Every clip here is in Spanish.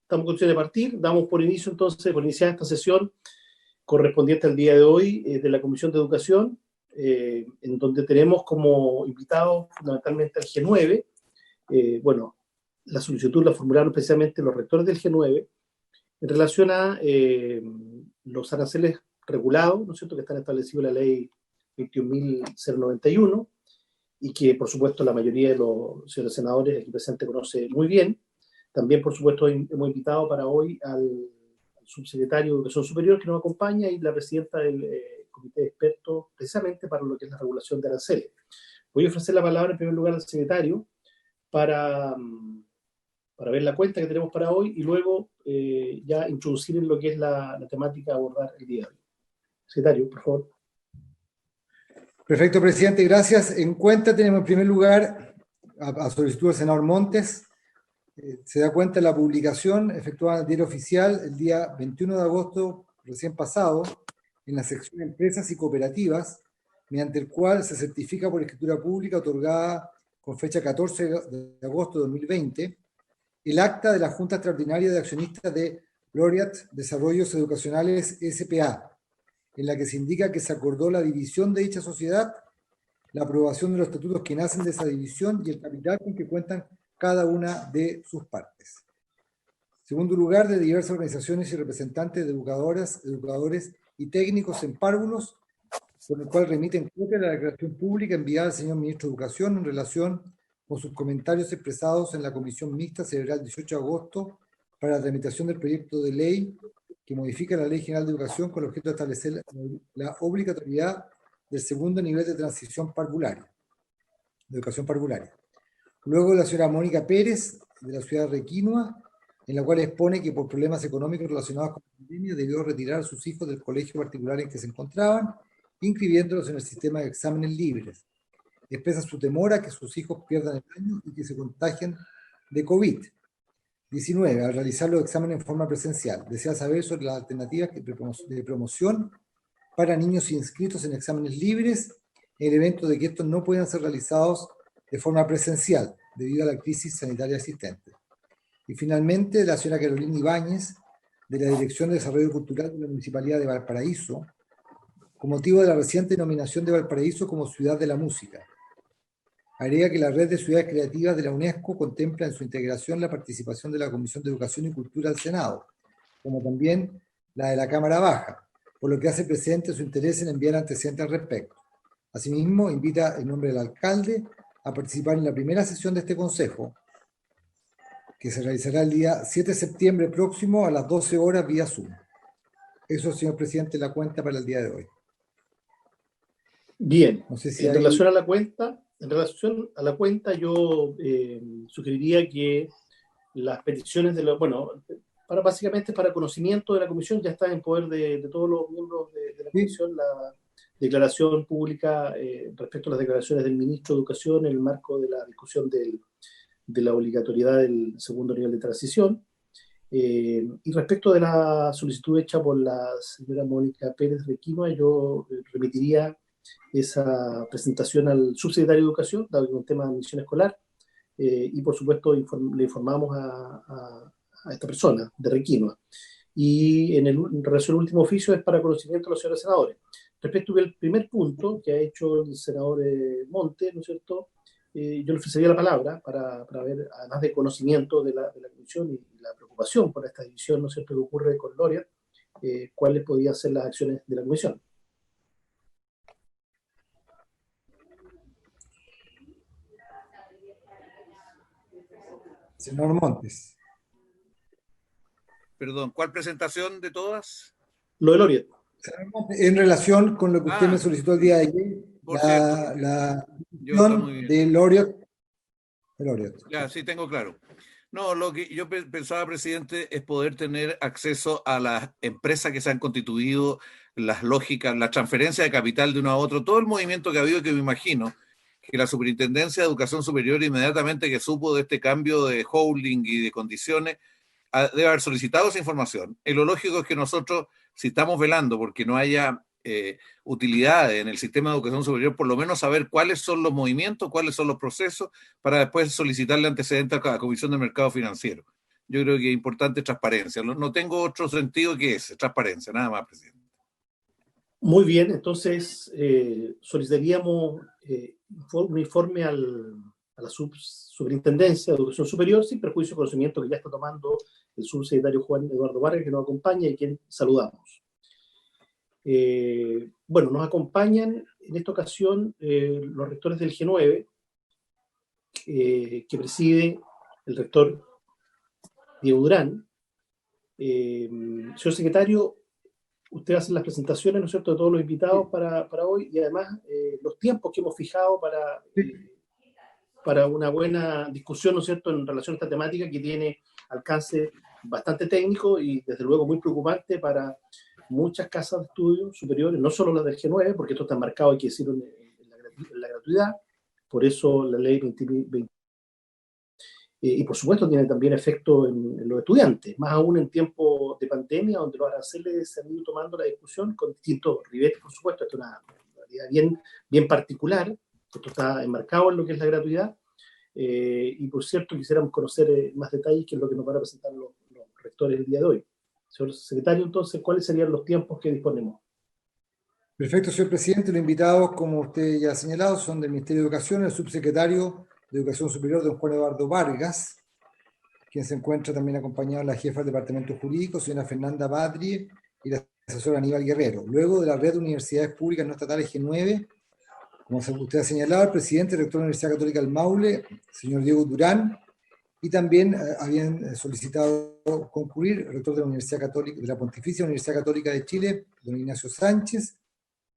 estamos en condiciones de partir. Damos por inicio entonces, por iniciar esta sesión correspondiente al día de hoy de la Comisión de Educación, en donde tenemos como invitados fundamentalmente al G9. Bueno, la solicitud la formularon precisamente los rectores del G9 en relación a los aranceles regulados, ¿no es cierto?, que están establecidos en la ley 21.091 y que, por supuesto, la mayoría de los señores senadores aquí presentes conoce muy bien. También, por supuesto, hemos invitado para hoy al subsecretario de Educación Superior que nos acompaña y la presidenta del comité de expertos precisamente para lo que es la regulación de aranceles. Voy a ofrecer la palabra en primer lugar al secretario para ver la cuenta que tenemos para hoy y luego ya introducir en lo que es la temática a abordar el día de hoy. Secretario, por favor. Perfecto, presidente, gracias. En cuenta tenemos en primer lugar a solicitud del senador Montes. Se da cuenta de la publicación efectuada en el Diario Oficial el día 21 de agosto recién pasado en la sección Empresas y Cooperativas, mediante el cual se certifica por escritura pública otorgada con fecha 14 de agosto de 2020 el acta de la Junta Extraordinaria de Accionistas de Laureate Desarrollos Educacionales S.p.A., en la que se indica que se acordó la división de dicha sociedad, la aprobación de los estatutos que nacen de esa división y el capital con que cuentan cada una de sus partes. En segundo lugar, de diversas organizaciones y representantes de educadoras, educadores y técnicos en párvulos, por el cual remiten copia de la declaración pública enviada al señor Ministro de Educación en relación con sus comentarios expresados en la Comisión Mixta celebrada el 18 de agosto para la tramitación del proyecto de ley que modifica la Ley General de Educación con el objeto de establecer la obligatoriedad del segundo nivel de transición parvularia, de educación parvularia. Luego la señora Mónica Pérez, de la ciudad de Requinoa, en la cual expone que por problemas económicos relacionados con la pandemia debió retirar a sus hijos del colegio particular en que se encontraban, inscribiéndolos en el sistema de exámenes libres. Expresa su temor a que sus hijos pierdan el año y que se contagien de COVID-19 al realizar los exámenes en forma presencial. Desea saber sobre las alternativas de promoción para niños inscritos en exámenes libres en el evento de que estos no puedan ser realizados de forma presencial debido a la crisis sanitaria existente. Y finalmente, la señora Carolina Ibáñez, de la Dirección de Desarrollo Cultural de la Municipalidad de Valparaíso, con motivo de la reciente nominación de Valparaíso como Ciudad de la Música. Agrega que la red de ciudades creativas de la UNESCO contempla en su integración la participación de la Comisión de Educación y Cultura del Senado, como también la de la Cámara Baja, por lo que hace presente su interés en enviar antecedentes al respecto. Asimismo, invita en nombre del alcalde a participar en la primera sesión de este consejo, que se realizará el día 7 de septiembre próximo a las 12 horas vía Zoom. Eso, señor presidente, la cuenta para el día de hoy. Bien, no sé si en relación a la cuenta, yo sugeriría que las peticiones de básicamente para conocimiento de la comisión, ya está en poder de todos los miembros de la comisión la declaración pública respecto a las declaraciones del ministro de Educación en el marco de la discusión de la obligatoriedad del segundo nivel de transición. Y respecto de la solicitud hecha por la señora Mónica Pérez Requinoa, yo remitiría esa presentación al subsecretario de Educación, dado que es un tema de admisión escolar, y por supuesto le informamos a esta persona de Requinoa. Y en relación al último oficio es para conocimiento de los señores senadores. Respecto al primer punto que ha hecho el senador Monte, ¿no es cierto?, yo le ofrecería la palabra para ver, además de conocimiento de la comisión y la preocupación por esta división, ¿no es cierto?, que ocurre con Laureate, cuáles podían ser las acciones de la comisión. Señor Montes. Perdón, ¿cuál presentación de todas? Lo de Laureate. En relación con lo que usted me solicitó el día de ayer, la de Laureate. Ya, sí, tengo claro. No, lo que yo pensaba, presidente, es poder tener acceso a las empresas que se han constituido, las lógicas, la transferencia de capital de uno a otro, todo el movimiento que ha habido, que me imagino que la Superintendencia de Educación Superior, inmediatamente que supo de este cambio de holding y de condiciones, debe haber solicitado esa información. Y lo lógico es que nosotros, si estamos velando porque no haya utilidades en el sistema de educación superior, por lo menos saber cuáles son los movimientos, cuáles son los procesos, para después solicitarle antecedentes a la Comisión de Mercado Financiero. yo creo que es importante transparencia. No tengo otro sentido que ese, transparencia, nada más, presidente. Muy bien, entonces solicitaríamos un informe a la Superintendencia de Educación Superior, sin perjuicio de conocimiento que ya está tomando el subsecretario Juan Eduardo Vargas, que nos acompaña y quien saludamos. Bueno, nos acompañan en esta ocasión los rectores del G9, que preside el rector Diego Durán. Señor secretario, usted hace las presentaciones, ¿no es cierto?, de todos los invitados para hoy, y además los tiempos que hemos fijado para una buena discusión, ¿no es cierto?, en relación a esta temática que tiene alcance bastante técnico y desde luego muy preocupante para muchas casas de estudio superiores, no solo las del G9, porque esto está marcado, hay que decirlo, en la gratuidad. Por eso la ley 2020 y por supuesto tiene también efecto en los estudiantes, más aún en tiempos de pandemia, donde los aranceles se han ido tomando la discusión con distintos ribetes, por supuesto. Esto es una realidad bien particular, esto está enmarcado en lo que es la gratuidad, y por cierto quisiéramos conocer más detalles, que es lo que nos van a presentar los rectores el día de hoy. Señor secretario, entonces, ¿cuáles serían los tiempos que disponemos? Perfecto, señor presidente. Los invitados, como usted ya ha señalado, son del Ministerio de Educación, el subsecretario de Educación Superior, don Juan Eduardo Vargas, quien se encuentra también acompañado de la jefa del Departamento Jurídico, señora Fernanda Badrie, y la asesora Aníbal Guerrero. Luego de la red de universidades públicas no estatales G9, como usted ha señalado, el presidente y rector de la Universidad Católica del Maule, señor Diego Durán, y también habían solicitado concurrir el rector de la Universidad Católica, de la Pontificia Universidad Católica de Chile, don Ignacio Sánchez,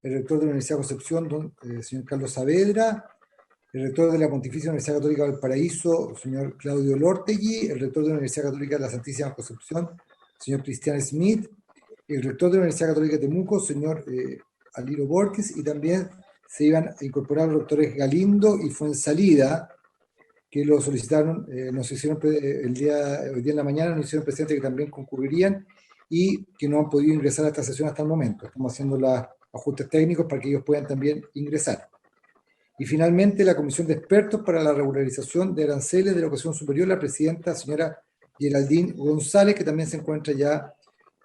el rector de la Universidad de Concepción, señor Carlos Saavedra, el rector de la Pontificia Universidad Católica de Valparaíso, señor Claudio Lortegui, el rector de la Universidad Católica de la Santísima Concepción, señor Cristian Smith, el rector de la Universidad Católica de Temuco, señor Aliro Borges, y también se iban a incorporar los doctores Galindo y Fuensalida, que lo solicitaron, nos hicieron hoy día en la mañana, nos hicieron presente que también concurrirían y que no han podido ingresar a esta sesión hasta el momento. Estamos haciendo los ajustes técnicos para que ellos puedan también ingresar. Y finalmente, la Comisión de Expertos para la Regularización de Aranceles de la Educación Superior, la presidenta, señora Geraldine González, que también se encuentra ya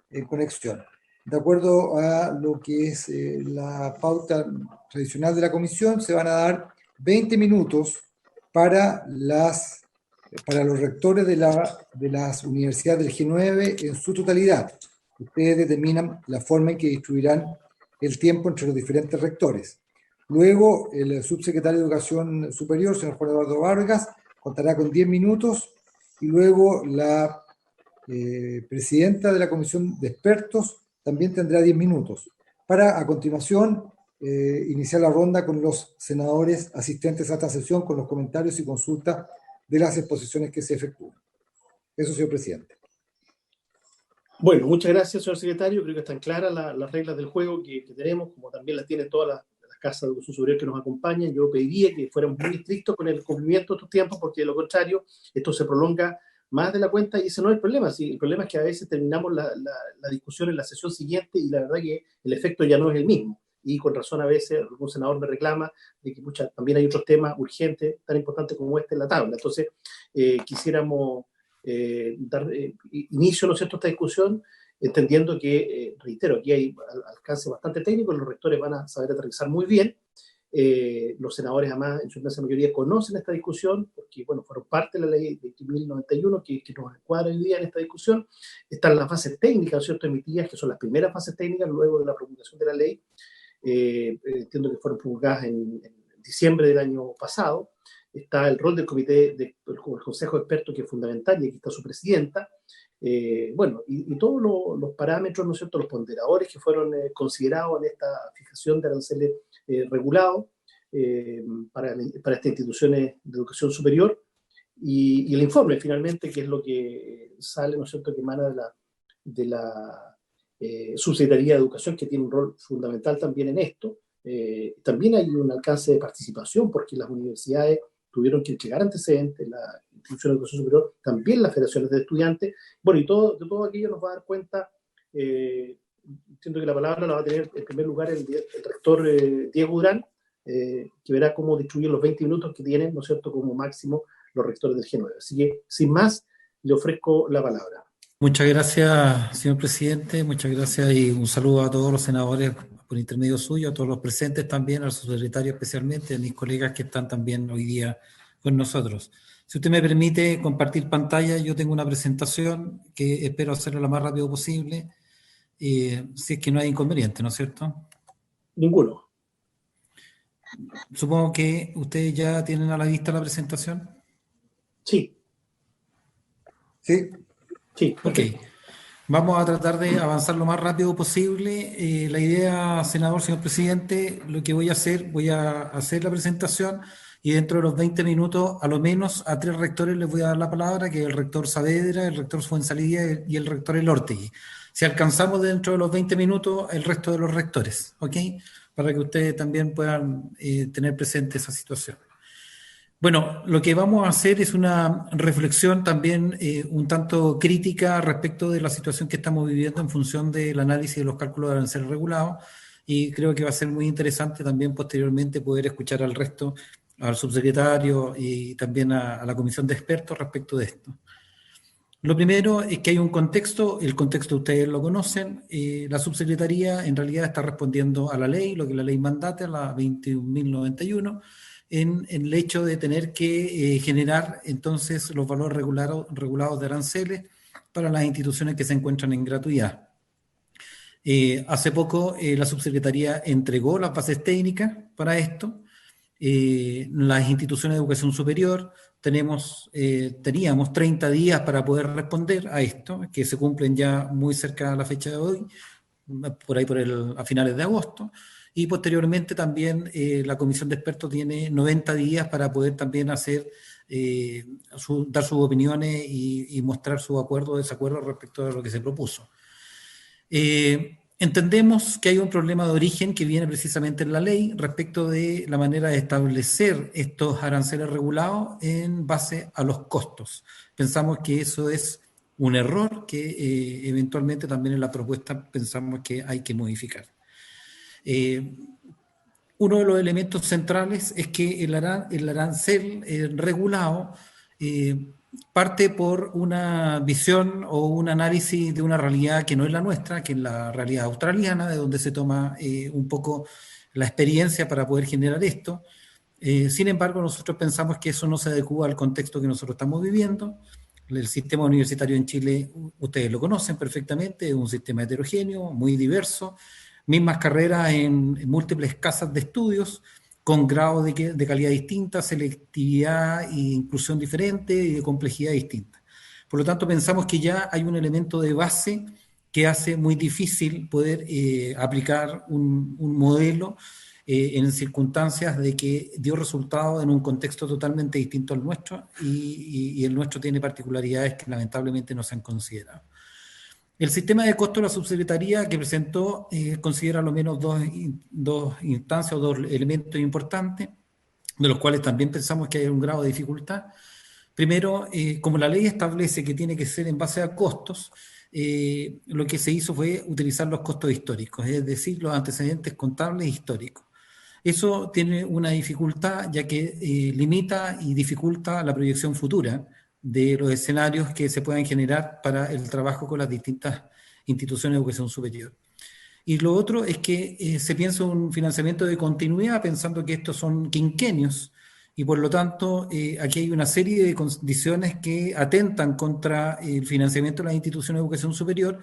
en conexión. De acuerdo a lo que es la pauta tradicional de la comisión, se van a dar 20 minutos para los rectores de las universidades del G9 en su totalidad. Ustedes determinan la forma en que distribuirán el tiempo entre los diferentes rectores. Luego, el subsecretario de Educación Superior, señor Juan Eduardo Vargas, contará con 10 minutos, y luego la presidenta de la Comisión de Expertos también tendrá 10 minutos, para a continuación iniciar la ronda con los senadores asistentes a esta sesión, con los comentarios y consultas de las exposiciones que se efectúan. Eso, señor presidente. Bueno, muchas gracias, señor secretario. Creo que están claras las reglas del juego que tenemos, como también las tienen todas las casas de educación superior que nos acompañan. Yo pediría que fuéramos muy estrictos con el cumplimiento de estos tiempos, porque de lo contrario, esto se prolonga más de la cuenta, y ese no es el problema. Sí, el problema es que a veces terminamos la discusión en la sesión siguiente y la verdad que el efecto ya no es el mismo. Y con razón a veces algún senador me reclama de que también hay otros temas urgentes, tan importantes como este en la tabla. Entonces, quisiéramos dar inicio, ¿no es cierto?, a esta discusión, entendiendo que, reitero, aquí hay alcance bastante técnico, los rectores van a saber aterrizar muy bien. Los senadores, además, en su inmensa mayoría conocen esta discusión, porque, bueno, fueron parte de la ley de 2091 que nos encuadra hoy día en esta discusión. Están las bases técnicas, ¿no es cierto?, emitidas, que son las primeras bases técnicas luego de la promulgación de la ley. Entiendo que fueron promulgadas en diciembre del año pasado. Está el rol del comité, del Consejo de Expertos, que es fundamental, y aquí está su presidenta. Bueno, y todos los parámetros, ¿no es cierto?, los ponderadores que fueron considerados en esta fijación de aranceles regulados para estas instituciones de educación superior, y el informe, finalmente, que es lo que sale, ¿no es cierto?, que emana de la Subsecretaría de Educación, que tiene un rol fundamental también en esto. También hay un alcance de participación, porque las universidades tuvieron que entregar antecedentes, la institución de educación superior, también las federaciones de estudiantes. Bueno, y de todo aquello nos va a dar cuenta, entiendo que la palabra la va a tener en primer lugar el rector Diego Durán, que verá cómo distribuir los 20 minutos que tienen, ¿no es cierto?, como máximo los rectores del G9. Así que, sin más, le ofrezco la palabra. Muchas gracias, señor presidente. Muchas gracias y un saludo a todos los senadores por intermedio suyo, a todos los presentes también, al subsecretario especialmente, a mis colegas que están también hoy día con nosotros. Si usted me permite compartir pantalla, yo tengo una presentación que espero hacerla lo más rápido posible, si es que no hay inconveniente, ¿no es cierto? Ninguno. Supongo que ustedes ya tienen a la vista la presentación. Sí. Sí. Sí. Ok. Vamos a tratar de avanzar lo más rápido posible. La idea, senador, señor presidente, lo que voy a hacer la presentación y dentro de los 20 minutos, a lo menos a 3 rectores les voy a dar la palabra, que es el rector Saavedra, el rector Fuenzalía y el rector Elortegui. Si alcanzamos dentro de los 20 minutos, el resto de los rectores, ¿ok? Para que ustedes también puedan tener presente esa situación. Bueno, lo que vamos a hacer es una reflexión también un tanto crítica respecto de la situación que estamos viviendo en función del análisis de los cálculos de aranceles regulados, y creo que va a ser muy interesante también posteriormente poder escuchar al resto, al subsecretario y también a la comisión de expertos respecto de esto. Lo primero es que hay un contexto, el contexto ustedes lo conocen, la subsecretaría en realidad está respondiendo a la ley, lo que la ley mandata, la 21.091, en el hecho de tener que generar entonces los valores regulados de aranceles para las instituciones que se encuentran en gratuidad. Hace poco la subsecretaría entregó las bases técnicas para esto. Las instituciones de educación superior teníamos 30 días para poder responder a esto, que se cumplen ya muy cerca de la fecha de hoy, por ahí a finales de agosto. Y posteriormente también la comisión de expertos tiene 90 días para poder también hacer, dar sus opiniones y mostrar su acuerdo o desacuerdo respecto a lo que se propuso. Entendemos que hay un problema de origen que viene precisamente en la ley respecto de la manera de establecer estos aranceles regulados en base a los costos. Pensamos que eso es un error que eventualmente también en la propuesta pensamos que hay que modificar. Uno de los elementos centrales es que el arancel regulado parte por una visión o un análisis de una realidad que no es la nuestra, que es la realidad australiana, de donde se toma un poco la experiencia para poder generar esto. Sin embargo, nosotros pensamos que eso no se adecua al contexto que nosotros estamos viviendo. El sistema universitario en Chile, ustedes lo conocen perfectamente, es un sistema heterogéneo, muy diverso, mismas carreras en múltiples casas de estudios, con grados de calidad distinta, selectividad e inclusión diferente y de complejidad distinta. Por lo tanto, pensamos que ya hay un elemento de base que hace muy difícil poder aplicar un modelo en circunstancias de que dio resultado en un contexto totalmente distinto al nuestro y el nuestro tiene particularidades que lamentablemente no se han considerado. El sistema de costo de la subsecretaría que presentó considera al menos dos instancias o dos elementos importantes, de los cuales también pensamos que hay un grado de dificultad. Primero, como la ley establece que tiene que ser en base a costos, lo que se hizo fue utilizar los costos históricos, es decir, los antecedentes contables históricos. Eso tiene una dificultad ya que limita y dificulta la proyección futura de los escenarios que se puedan generar para el trabajo con las distintas instituciones de educación superior. Y lo otro es que se piensa un financiamiento de continuidad pensando que estos son quinquenios y por lo tanto aquí hay una serie de condiciones que atentan contra el financiamiento de las instituciones de educación superior,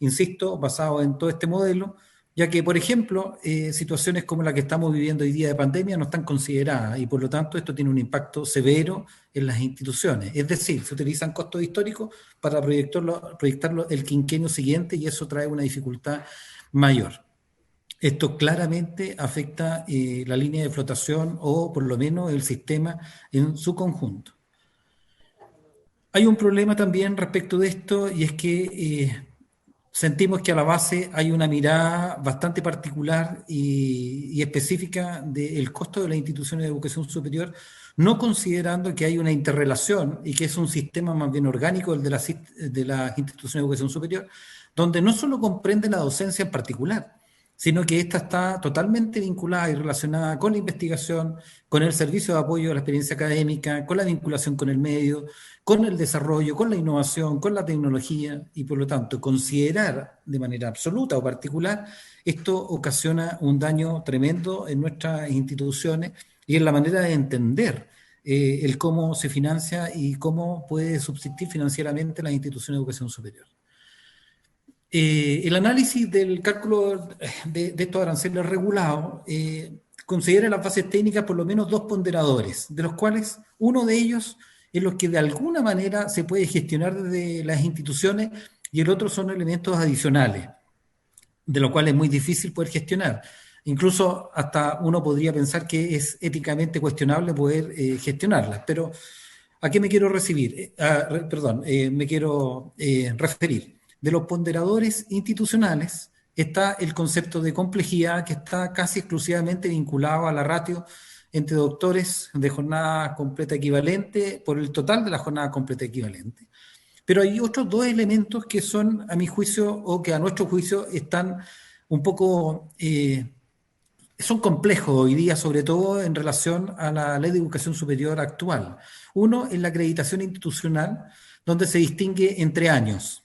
insisto, basado en todo este modelo, ya que, por ejemplo, situaciones como la que estamos viviendo hoy día de pandemia no están consideradas y por lo tanto esto tiene un impacto severo en las instituciones. Es decir, se utilizan costos históricos para proyectarlo el quinquenio siguiente y eso trae una dificultad mayor. Esto claramente afecta la línea de flotación o por lo menos el sistema en su conjunto. Hay un problema también respecto de esto y es que sentimos que a la base hay una mirada bastante particular y específica del costo de las instituciones de educación superior, no considerando que hay una interrelación y que es un sistema más bien orgánico el de las instituciones de educación superior, donde no solo comprende la docencia en particular, sino que esta está totalmente vinculada y relacionada con la investigación, con el servicio de apoyo a la experiencia académica, con la vinculación con el medio, con el desarrollo, con la innovación, con la tecnología, y por lo tanto considerar de manera absoluta o particular, esto ocasiona un daño tremendo en nuestras instituciones y en la manera de entender el cómo se financia y cómo puede subsistir financieramente la institución de educación superior. El análisis del cálculo de estos aranceles regulados considera en las bases técnicas por lo menos dos ponderadores, de los cuales uno de ellos es los que de alguna manera se puede gestionar desde las instituciones y el otro son elementos adicionales, de los cuales es muy difícil poder gestionar. Incluso hasta uno podría pensar que es éticamente cuestionable poder gestionarlas. Pero ¿a qué me quiero me quiero referir? De los ponderadores institucionales está el concepto de complejidad que está casi exclusivamente vinculado a la ratio entre doctores de jornada completa equivalente por el total de la jornada completa equivalente. Pero hay otros dos elementos que son, a mi juicio, o que a nuestro juicio están un poco, son complejos hoy día, sobre todo en relación a la ley de educación superior actual. Uno es la acreditación institucional, donde se distingue entre años.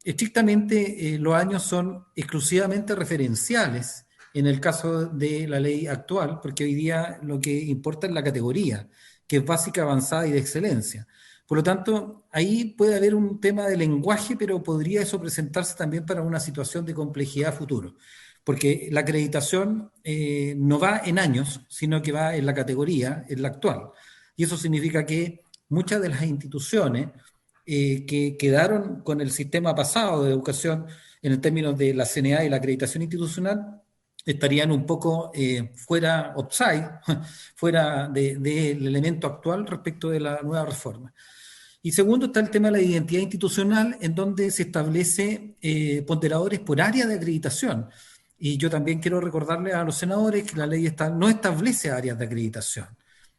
Estrictamente los años son exclusivamente referenciales en el caso de la ley actual, porque hoy día lo que importa es la categoría, que es básica, avanzada y de excelencia. Por lo tanto, ahí puede haber un tema de lenguaje, pero podría eso presentarse también para una situación de complejidad futuro, porque la acreditación no va en años, sino que va en la categoría, en la actual. Y eso significa que muchas de las instituciones que quedaron con el sistema pasado de educación en términos de la CNA y la acreditación institucional estarían un poco fuera, offside, fuera del elemento actual respecto de la nueva reforma. Y segundo está el tema de la identidad institucional, en donde se establece ponderadores por área de acreditación. Y yo también quiero recordarle a los senadores que la ley no establece áreas de acreditación,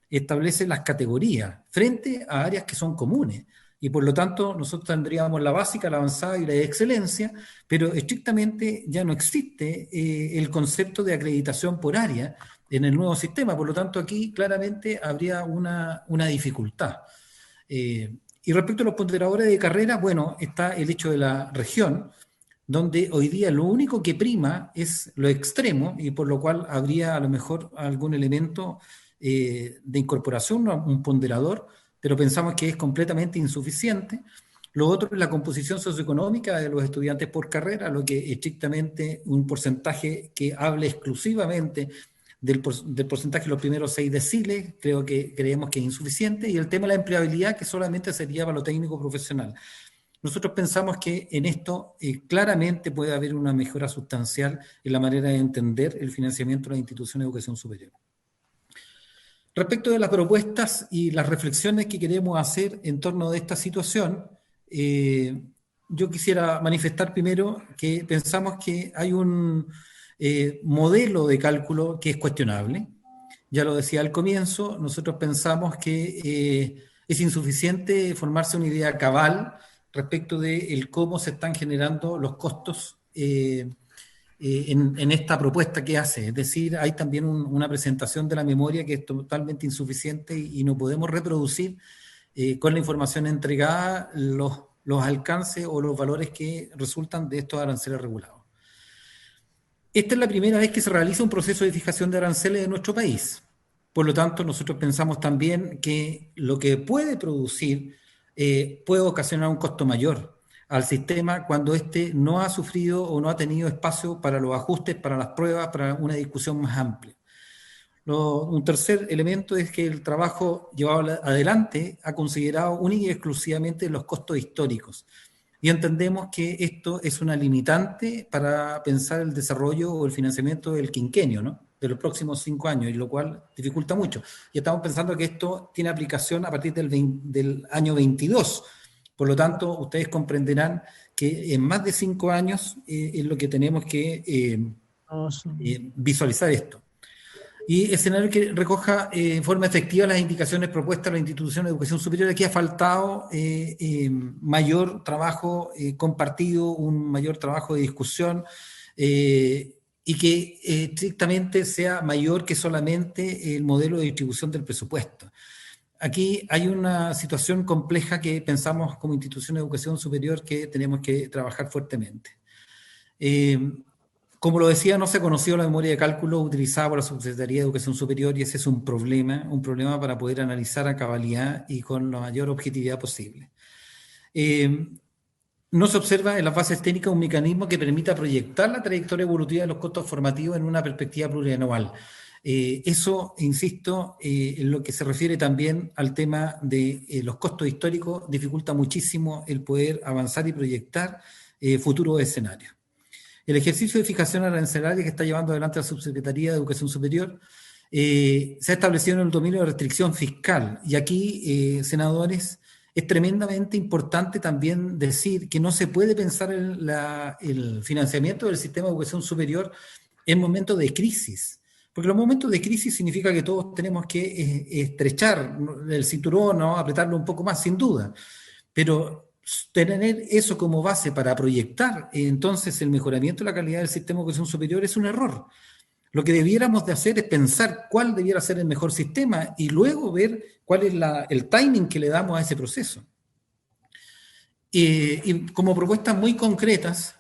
establece las categorías frente a áreas que son comunes. Y por lo tanto, nosotros tendríamos la básica, la avanzada y la de excelencia, pero estrictamente ya no existe el concepto de acreditación por área en el nuevo sistema. Por lo tanto, aquí claramente habría una dificultad. Y respecto a los ponderadores de carrera, bueno, está el hecho de la región, donde hoy día lo único que prima es lo extremo, y por lo cual habría a lo mejor algún elemento de incorporación, un ponderador, pero pensamos que es completamente insuficiente. Lo otro es la composición socioeconómica de los estudiantes por carrera, lo que estrictamente un porcentaje que hable exclusivamente del porcentaje de los primeros 6 deciles, creemos que es insuficiente, y el tema de la empleabilidad, que solamente sería para lo técnico profesional. Nosotros pensamos que en esto claramente puede haber una mejora sustancial en la manera de entender el financiamiento de la institución de educación superior. Respecto de las propuestas y las reflexiones que queremos hacer en torno de esta situación, yo quisiera manifestar primero que pensamos que hay un modelo de cálculo que es cuestionable. Ya lo decía al comienzo, nosotros pensamos que es insuficiente formarse una idea cabal respecto de cómo se están generando los costos en esta propuesta que hace. Es decir, hay también una presentación de la memoria que es totalmente insuficiente y no podemos reproducir con la información entregada los alcances o los valores que resultan de estos aranceles regulados. Esta es la primera vez que se realiza un proceso de fijación de aranceles en nuestro país. Por lo tanto, nosotros pensamos también que lo que puede producir puede ocasionar un costo mayor al sistema cuando éste no ha sufrido o no ha tenido espacio para los ajustes, para las pruebas, para una discusión más amplia. Un tercer elemento es que el trabajo llevado adelante ha considerado única y exclusivamente los costos históricos. Y entendemos que esto es una limitante para pensar el desarrollo o el financiamiento del quinquenio, ¿no?, de los próximos 5 años, y lo cual dificulta mucho. Y estamos pensando que esto tiene aplicación a partir del año 22. Por lo tanto, ustedes comprenderán que en más de 5 años es lo que tenemos que visualizar esto. Y escenario que recoja en forma efectiva las indicaciones propuestas a la institución de educación superior. Aquí ha faltado mayor trabajo compartido, un mayor trabajo de discusión, y que estrictamente sea mayor que solamente el modelo de distribución del presupuesto. Aquí hay una situación compleja que pensamos como institución de educación superior que tenemos que trabajar fuertemente. Como lo decía, no se ha conocido la memoria de cálculo utilizada por la Subsecretaría de Educación Superior, y ese es un problema para poder analizar a cabalidad y con la mayor objetividad posible. No se observa en las bases técnicas un mecanismo que permita proyectar la trayectoria evolutiva de los costos formativos en una perspectiva plurianual. Eso, insisto, en lo que se refiere también al tema de los costos históricos, dificulta muchísimo el poder avanzar y proyectar futuros escenarios. El ejercicio de fijación arancelaria que está llevando adelante la Subsecretaría de Educación Superior se ha establecido en el dominio de restricción fiscal. Y aquí, senadores, es tremendamente importante también decir que no se puede pensar en el financiamiento del sistema de educación superior en momentos de crisis. Porque los momentos de crisis significa que todos tenemos que estrechar el cinturón, ¿no? Apretarlo un poco más, sin duda. Pero tener eso como base para proyectar entonces el mejoramiento de la calidad del sistema de educación superior es un error. Lo que debiéramos de hacer es pensar cuál debiera ser el mejor sistema y luego ver cuál es el timing que le damos a ese proceso. Y como propuestas muy concretas,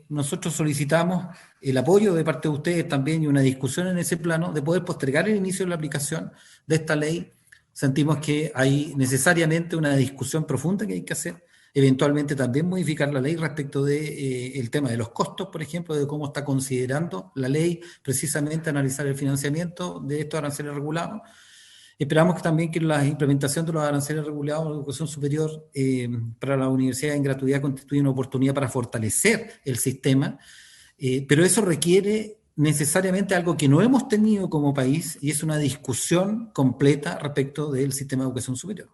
nosotros solicitamos el apoyo de parte de ustedes también y una discusión en ese plano de poder postergar el inicio de la aplicación de esta ley. Sentimos que hay necesariamente una discusión profunda que hay que hacer, eventualmente también modificar la ley respecto de el tema de los costos, por ejemplo, de cómo está considerando la ley precisamente analizar el financiamiento de estos aranceles regulados. Esperamos que también que la implementación de los aranceles regulados en la educación superior para la universidad en gratuidad constituya una oportunidad para fortalecer el sistema, pero eso requiere necesariamente algo que no hemos tenido como país, y es una discusión completa respecto del sistema de educación superior.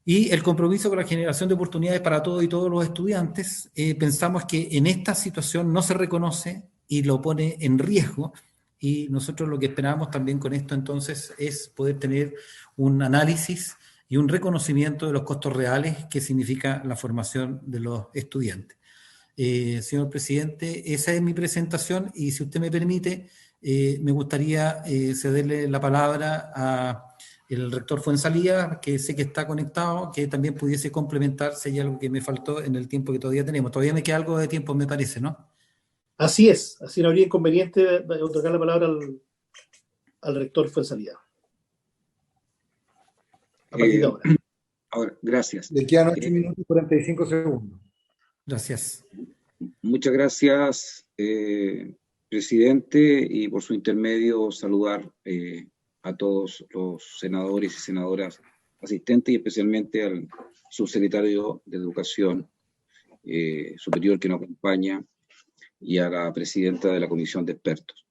Y el compromiso con la generación de oportunidades para todos y todos los estudiantes, pensamos que en esta situación no se reconoce y lo pone en riesgo, y nosotros lo que esperamos también con esto entonces es poder tener un análisis y un reconocimiento de los costos reales que significa la formación de los estudiantes. Señor presidente, esa es mi presentación, y si usted me permite, me gustaría cederle la palabra a el rector Fuenzalía, que sé que está conectado, que también pudiese complementar si hay algo que me faltó en el tiempo que todavía tenemos. Todavía me queda algo de tiempo, me parece, ¿no? Así es, así no habría inconveniente de otorgar la palabra al rector Fuenzalía. A partir de ahora. Ahora, gracias. Le quedan 8 minutos y 45 segundos. Gracias. Muchas gracias, presidente, y por su intermedio saludar a todos los senadores y senadoras asistentes, y especialmente al subsecretario de Educación Superior que nos acompaña, y a la presidenta de la Comisión de Expertos.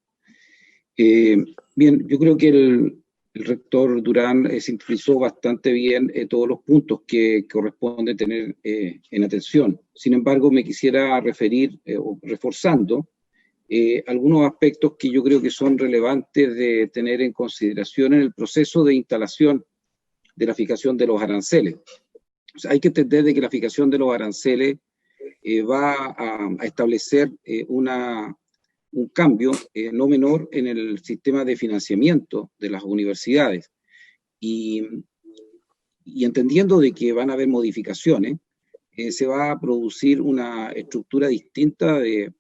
Bien, yo creo que el rector Durán sintetizó bastante bien todos los puntos que corresponde tener en atención. Sin embargo, me quisiera referir, reforzando, algunos aspectos que yo creo que son relevantes de tener en consideración en el proceso de instalación de la fijación de los aranceles. O sea, hay que entender de que la fijación de los aranceles va a establecer un cambio no menor en el sistema de financiamiento de las universidades, y entendiendo de que van a haber modificaciones, se va a producir una estructura distinta en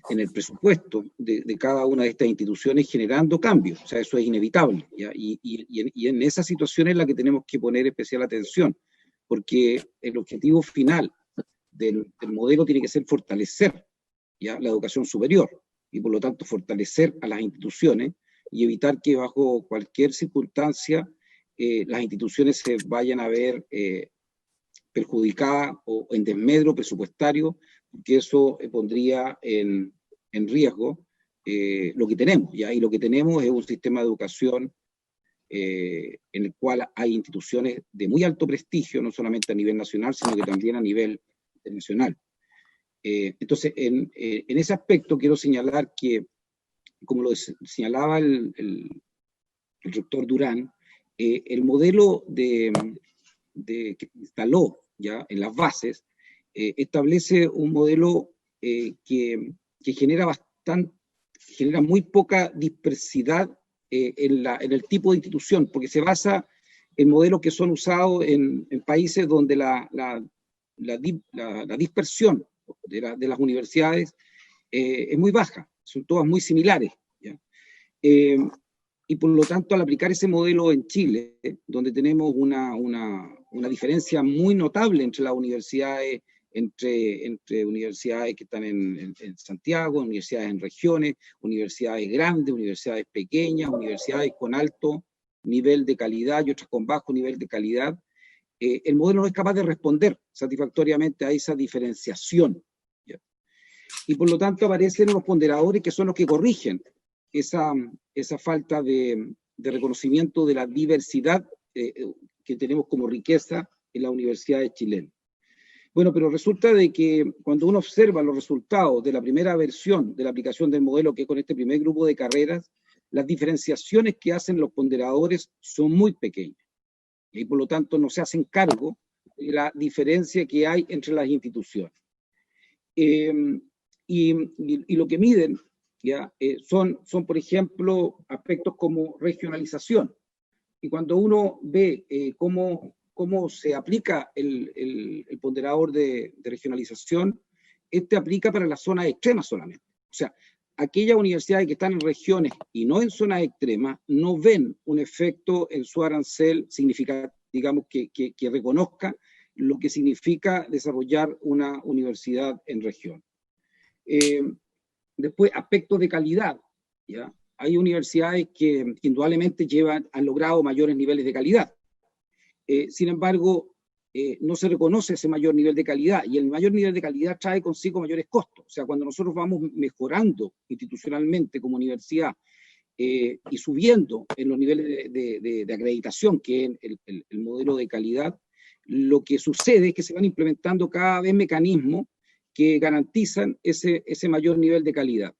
el presupuesto de cada una de estas instituciones, generando cambios. O sea, eso es inevitable, ¿ya? Y en esa situación es la que tenemos que poner especial atención, porque el objetivo final del modelo tiene que ser fortalecer, ¿ya?, la educación superior, y por lo tanto fortalecer a las instituciones y evitar que bajo cualquier circunstancia las instituciones se vayan a ver perjudicadas o en desmedro presupuestario, porque eso pondría en riesgo lo que tenemos, ¿ya? Y lo que tenemos es un sistema de educación en el cual hay instituciones de muy alto prestigio, no solamente a nivel nacional, sino que también a nivel internacional. Entonces, en ese aspecto quiero señalar que, como lo señalaba el rector Durán, el modelo que instaló ya en las bases establece un modelo que genera muy poca dispersidad en el tipo de institución, porque se basa en modelos que son usados en países donde la dispersión de las universidades es muy baja, son todas muy similares, ¿ya? Y por lo tanto, al aplicar ese modelo en Chile, donde tenemos una diferencia muy notable entre las universidades, entre universidades que están en Santiago, universidades en regiones, universidades grandes, universidades pequeñas, universidades con alto nivel de calidad y otras con bajo nivel de calidad, el modelo no es capaz de responder satisfactoriamente a esa diferenciación, ¿ya? Y por lo tanto aparecen los ponderadores que son los que corrigen esa falta de reconocimiento de la diversidad que tenemos como riqueza en las universidades chilenas. Bueno, pero resulta de que cuando uno observa los resultados de la primera versión de la aplicación del modelo, que es con este primer grupo de carreras, las diferenciaciones que hacen los ponderadores son muy pequeñas y por lo tanto no se hacen cargo de la diferencia que hay entre las instituciones. Y lo que miden, ¿ya? Son, por ejemplo, aspectos como regionalización. Y cuando uno ve cómo se aplica el ponderador de regionalización, este aplica para las zonas extremas solamente. O sea, aquellas universidades que están en regiones y no en zonas extremas no ven un efecto en su arancel significativo, digamos, que reconozca lo que significa desarrollar una universidad en región. Después, aspectos de calidad, ¿ya? Hay universidades que indudablemente han logrado mayores niveles de calidad. Sin embargo, no se reconoce ese mayor nivel de calidad, y el mayor nivel de calidad trae consigo mayores costos. O sea, cuando nosotros vamos mejorando institucionalmente como universidad y subiendo en los niveles de acreditación, que es el modelo de calidad, lo que sucede es que se van implementando cada vez mecanismos que garantizan ese mayor nivel de calidad.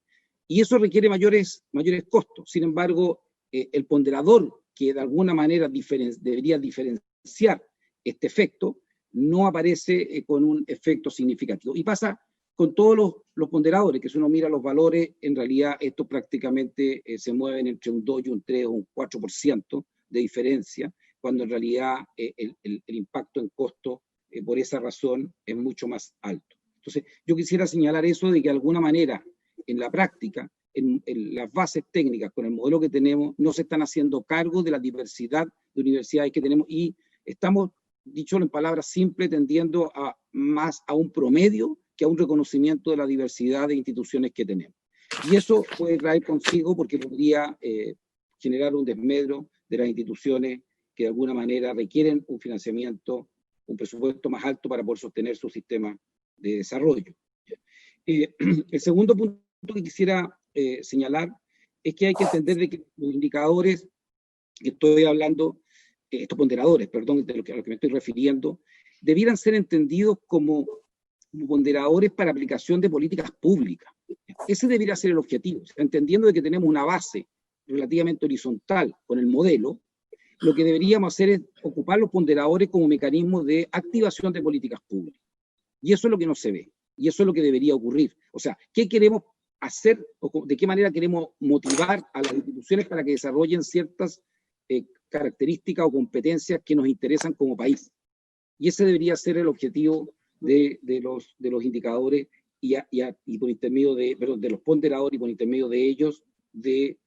Y eso requiere mayores costos. Sin embargo, el ponderador que de alguna manera debería diferenciar este efecto, no aparece con un efecto significativo. Y pasa con todos los ponderadores, que si uno mira los valores, en realidad estos prácticamente se mueven entre un 2 y un 3 o un 4% de diferencia, cuando en realidad el impacto en costo por esa razón es mucho más alto. Entonces, yo quisiera señalar eso de que de alguna manera, en la práctica, en las bases técnicas, con el modelo que tenemos, no se están haciendo cargo de la diversidad de universidades que tenemos y estamos, dicho en palabras simples, tendiendo más a un promedio que a un reconocimiento de la diversidad de instituciones que tenemos. Y eso puede traer consigo, porque podría generar un desmedro de las instituciones que de alguna manera requieren un financiamiento, un presupuesto más alto para poder sostener su sistema de desarrollo. El segundo punto que quisiera señalar es que hay que entender de que los indicadores que estoy hablando, estos ponderadores, perdón, a lo que me estoy refiriendo, debieran ser entendidos como ponderadores para aplicación de políticas públicas. Ese debería ser el objetivo, o sea, entendiendo de que tenemos una base relativamente horizontal con el modelo. Lo que deberíamos hacer es ocupar los ponderadores como mecanismos de activación de políticas públicas. Y eso es lo que no se ve. Y eso es lo que debería ocurrir. O sea, ¿qué queremos hacer o de qué manera queremos motivar a las instituciones para que desarrollen ciertas características o competencias que nos interesan como país? Y ese debería ser el objetivo de los indicadores y por intermedio de los ponderadores y por intermedio de ellos de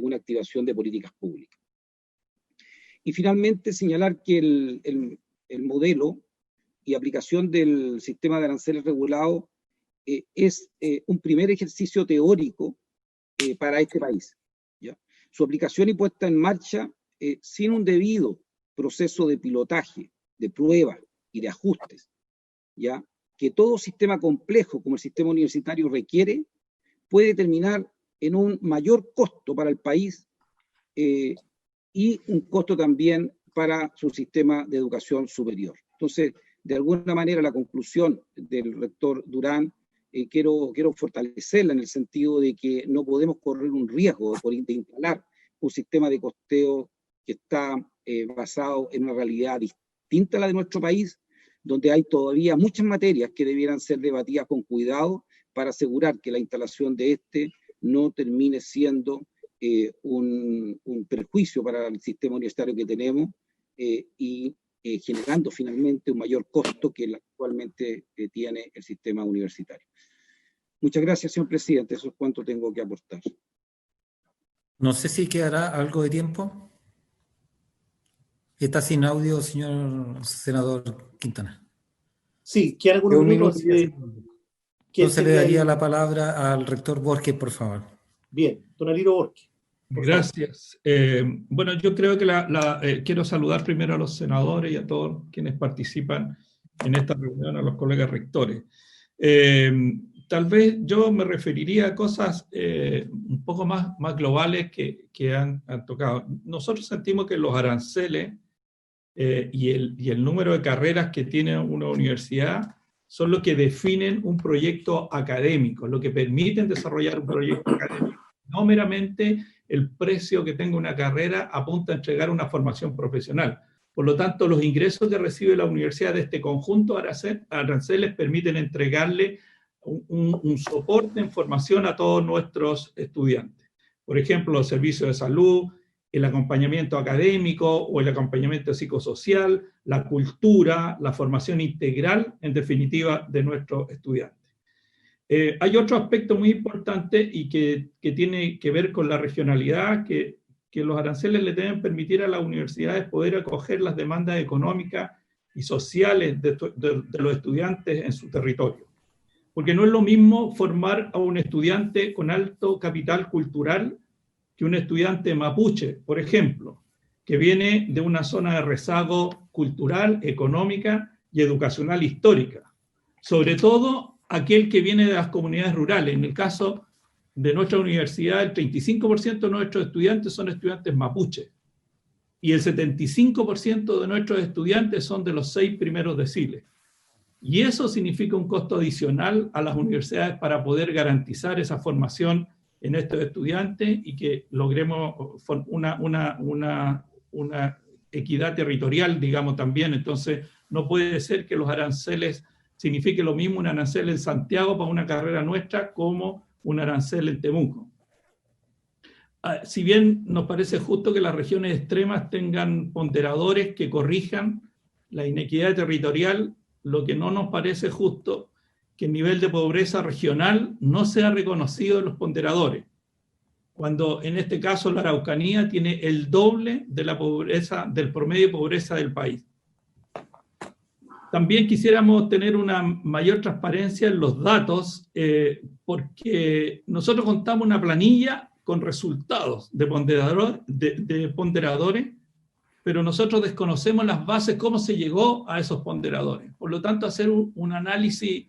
una activación de políticas públicas. Y finalmente señalar que el modelo y aplicación del sistema de aranceles regulado es un primer ejercicio teórico para este país, ¿ya? Su aplicación y puesta en marcha sin un debido proceso de pilotaje, de prueba y de ajustes, ¿ya? Que todo sistema complejo como el sistema universitario requiere, puede terminar en un mayor costo para el país y un costo también para su sistema de educación superior. Entonces, de alguna manera, la conclusión del rector Durán, quiero fortalecerla en el sentido de que no podemos correr un riesgo de instalar un sistema de costeo que está basado en una realidad distinta a la de nuestro país, donde hay todavía muchas materias que debieran ser debatidas con cuidado para asegurar que la instalación de no termine siendo un perjuicio para el sistema universitario que tenemos y generando finalmente un mayor costo que el actualmente tiene el sistema universitario. Muchas gracias, señor presidente. Eso es cuanto tengo que aportar. No sé si quedará algo de tiempo. Está sin audio, señor senador Quintana. Sí, quedan algunos minutos. Entonces le daría la palabra al rector Borges, por favor. Bien, don Aliro Borges. Gracias. Bueno, yo creo que quiero saludar primero a los senadores y a todos quienes participan en esta reunión, a los colegas rectores. Tal vez yo me referiría a cosas un poco más globales que han tocado. Nosotros sentimos que los aranceles y el número de carreras que tiene una universidad son lo que definen un proyecto académico, lo que permiten desarrollar un proyecto académico. No meramente el precio que tenga una carrera apunta a entregar una formación profesional. Por lo tanto, los ingresos que recibe la universidad de este conjunto de aranceles permiten entregarle un soporte en formación a todos nuestros estudiantes. Por ejemplo, los servicios de salud, el acompañamiento académico o el acompañamiento psicosocial, la cultura, la formación integral, en definitiva, de nuestros estudiantes. Hay otro aspecto muy importante y que tiene que ver con la regionalidad, que los aranceles le deben permitir a las universidades poder acoger las demandas económicas y sociales de los estudiantes en su territorio. Porque no es lo mismo formar a un estudiante con alto capital cultural que un estudiante mapuche, por ejemplo, que viene de una zona de rezago cultural, económica y educacional histórica. Sobre todo aquel que viene de las comunidades rurales. En el caso de nuestra universidad, el 35% de nuestros estudiantes son estudiantes mapuche y el 75% de nuestros estudiantes son de los 6 primeros deciles. Y eso significa un costo adicional a las universidades para poder garantizar esa formación en estos estudiantes y que logremos una equidad territorial, digamos, también. Entonces, no puede ser que los aranceles signifique lo mismo un arancel en Santiago para una carrera nuestra como un arancel en Temuco. Si bien nos parece justo que las regiones extremas tengan ponderadores que corrijan la inequidad territorial, lo que no nos parece justo que el nivel de pobreza regional no sea reconocido en los ponderadores, cuando en este caso la Araucanía tiene el doble de la pobreza, del promedio de pobreza del país. También quisiéramos tener una mayor transparencia en los datos, porque nosotros contamos una planilla con resultados de ponderadores, pero nosotros desconocemos las bases, cómo se llegó a esos ponderadores. Por lo tanto, hacer un análisis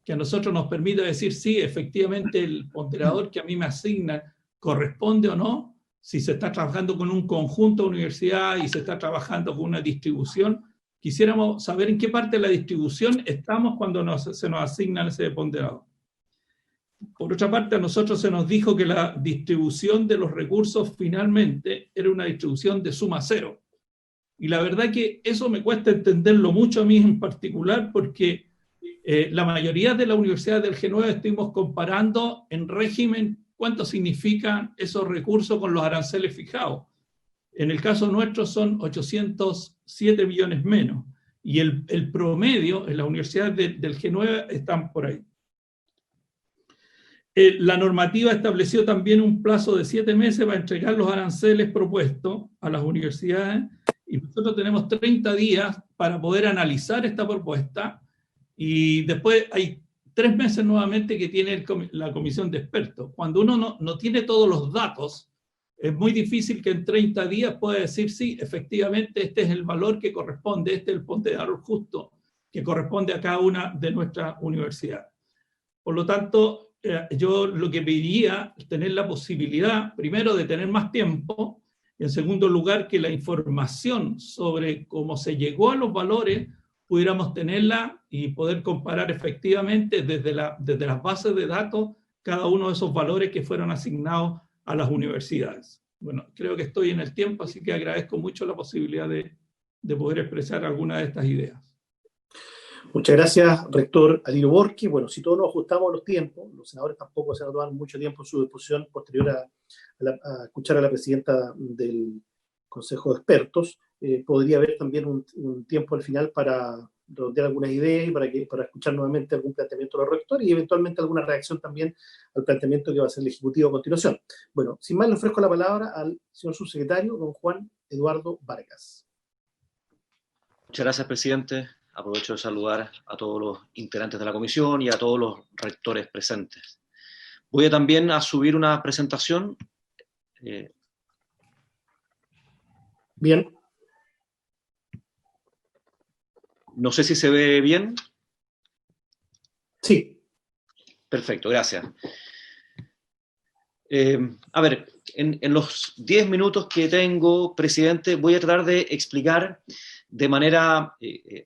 que a nosotros nos permita decir, sí, efectivamente el ponderador que a mí me asigna corresponde o no, si se está trabajando con un conjunto de universidad y se está trabajando con una distribución. Quisiéramos saber en qué parte de la distribución estamos cuando se nos asignan ese ponderador. Por otra parte, a nosotros se nos dijo que la distribución de los recursos finalmente era una distribución de suma cero. Y la verdad que eso me cuesta entenderlo mucho a mí en particular, porque la mayoría de las universidades del G9 estuvimos comparando en régimen cuánto significan esos recursos con los aranceles fijados. En el caso nuestro son 807 millones menos. Y el promedio en las universidades del G9 están por ahí. La normativa estableció también un plazo de 7 meses para entregar los aranceles propuestos a las universidades. Y nosotros tenemos 30 días para poder analizar esta propuesta. Y después hay 3 meses nuevamente que tiene la comisión de expertos. Cuando uno no tiene todos los datos, es muy difícil que en 30 días pueda decir, sí, efectivamente, este es el valor que corresponde, este es el ponderador justo que corresponde a cada una de nuestras universidades. Por lo tanto, yo lo que pediría es tener la posibilidad, primero, de tener más tiempo, y en segundo lugar, que la información sobre cómo se llegó a los valores pudiéramos tenerla y poder comparar efectivamente desde las bases de datos cada uno de esos valores que fueron asignados a las universidades. Bueno, creo que estoy en el tiempo, así que agradezco mucho la posibilidad de poder expresar alguna de estas ideas. Muchas gracias, rector Aliro Borqui. Bueno, si todos nos ajustamos a los tiempos, los senadores tampoco se van a tomar mucho tiempo en su disposición posterior a escuchar a la presidenta del Consejo de Expertos. Podría haber también un tiempo al final para redondear algunas ideas y para escuchar nuevamente algún planteamiento de los rectores y eventualmente alguna reacción también al planteamiento que va a hacer el Ejecutivo a continuación. Bueno, sin más, le ofrezco la palabra al señor subsecretario, don Juan Eduardo Vargas. Muchas gracias, presidente. Aprovecho de saludar a todos los integrantes de la comisión y a todos los rectores presentes. Voy también a subir una presentación. Bien. No sé si se ve bien. Sí. Perfecto, gracias. A ver, en los 10 minutos que tengo, presidente, voy a tratar de explicar de manera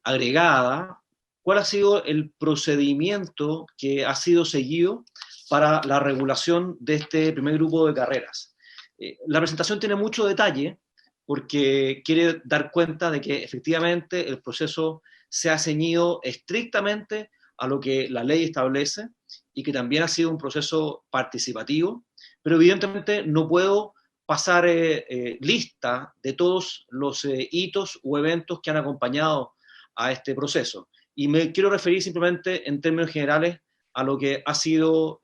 agregada cuál ha sido el procedimiento que ha sido seguido para la regulación de este primer grupo de carreras. La presentación tiene mucho detalle porque quiere dar cuenta de que efectivamente el proceso se ha ceñido estrictamente a lo que la ley establece y que también ha sido un proceso participativo, pero evidentemente no puedo pasar lista de todos los hitos o eventos que han acompañado a este proceso. Y me quiero referir simplemente en términos generales a lo que ha sido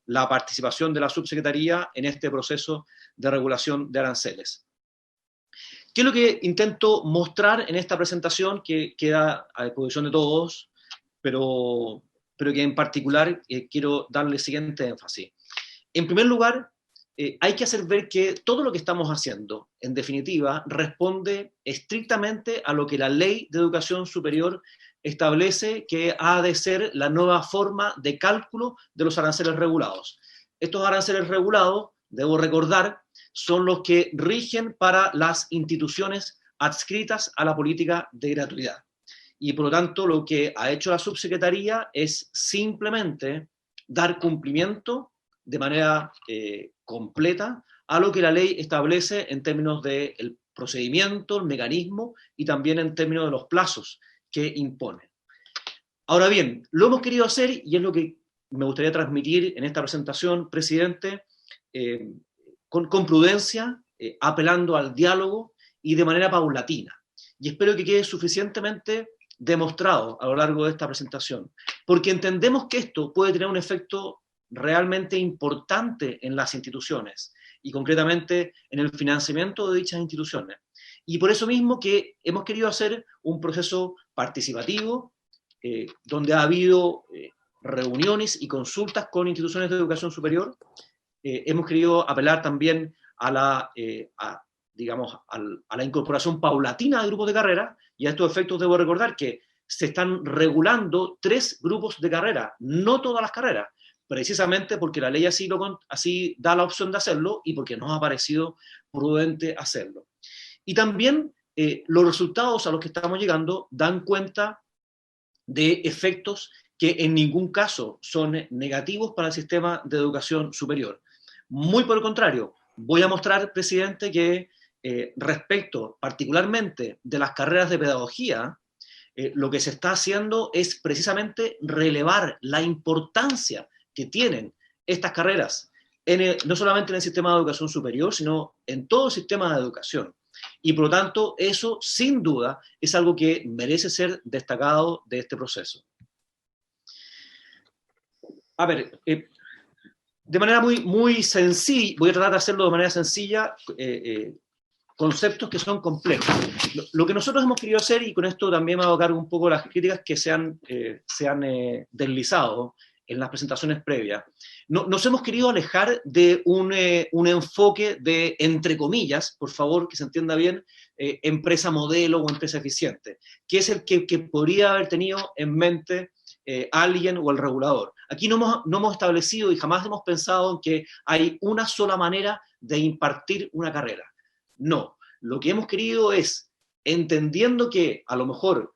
la participación de la subsecretaría en este proceso de regulación de aranceles. ¿Qué es lo que intento mostrar en esta presentación que queda a disposición de todos, pero que en particular quiero darle el siguiente énfasis? En primer lugar, hay que hacer ver que todo lo que estamos haciendo, en definitiva, responde estrictamente a lo que la Ley de Educación Superior establece que ha de ser la nueva forma de cálculo de los aranceles regulados. Estos aranceles regulados, debo recordar, son los que rigen para las instituciones adscritas a la política de gratuidad. Y por lo tanto, lo que ha hecho la subsecretaría es simplemente dar cumplimiento de manera completa a lo que la ley establece en términos del procedimiento, el mecanismo y también en términos de los plazos que impone. Ahora bien, lo hemos querido hacer y es lo que me gustaría transmitir en esta presentación, presidente, con prudencia, apelando al diálogo y de manera paulatina. Y espero que quede suficientemente demostrado a lo largo de esta presentación, porque entendemos que esto puede tener un efecto realmente importante en las instituciones y concretamente en el financiamiento de dichas instituciones. Y por eso mismo que hemos querido hacer un proceso participativo donde ha habido reuniones y consultas con instituciones de educación superior. Hemos querido apelar también a la incorporación paulatina de grupos de carrera, y a estos efectos debo recordar que se están regulando 3 grupos de carrera, no todas las carreras, precisamente porque la ley así da la opción de hacerlo y porque nos ha parecido prudente hacerlo. Y también los resultados a los que estamos llegando dan cuenta de efectos que en ningún caso son negativos para el sistema de educación superior. Muy por el contrario, voy a mostrar, presidente, que respecto particularmente de las carreras de pedagogía, lo que se está haciendo es precisamente relevar la importancia que tienen estas carreras, no solamente en el sistema de educación superior, sino en todo el sistema de educación. Y por lo tanto, eso sin duda es algo que merece ser destacado de este proceso. A ver, de manera muy sencilla, voy a tratar de hacerlo de manera sencilla, conceptos que son complejos. Lo que nosotros hemos querido hacer, y con esto también me hago cargo un poco de las críticas que se han deslizado en las presentaciones previas, nos hemos querido alejar de un enfoque de, entre comillas, por favor, que se entienda bien, empresa modelo o empresa eficiente, que es el que podría haber tenido en mente alguien o el regulador. Aquí no hemos establecido y jamás hemos pensado en que hay una sola manera de impartir una carrera. No, lo que hemos querido es, entendiendo que a lo mejor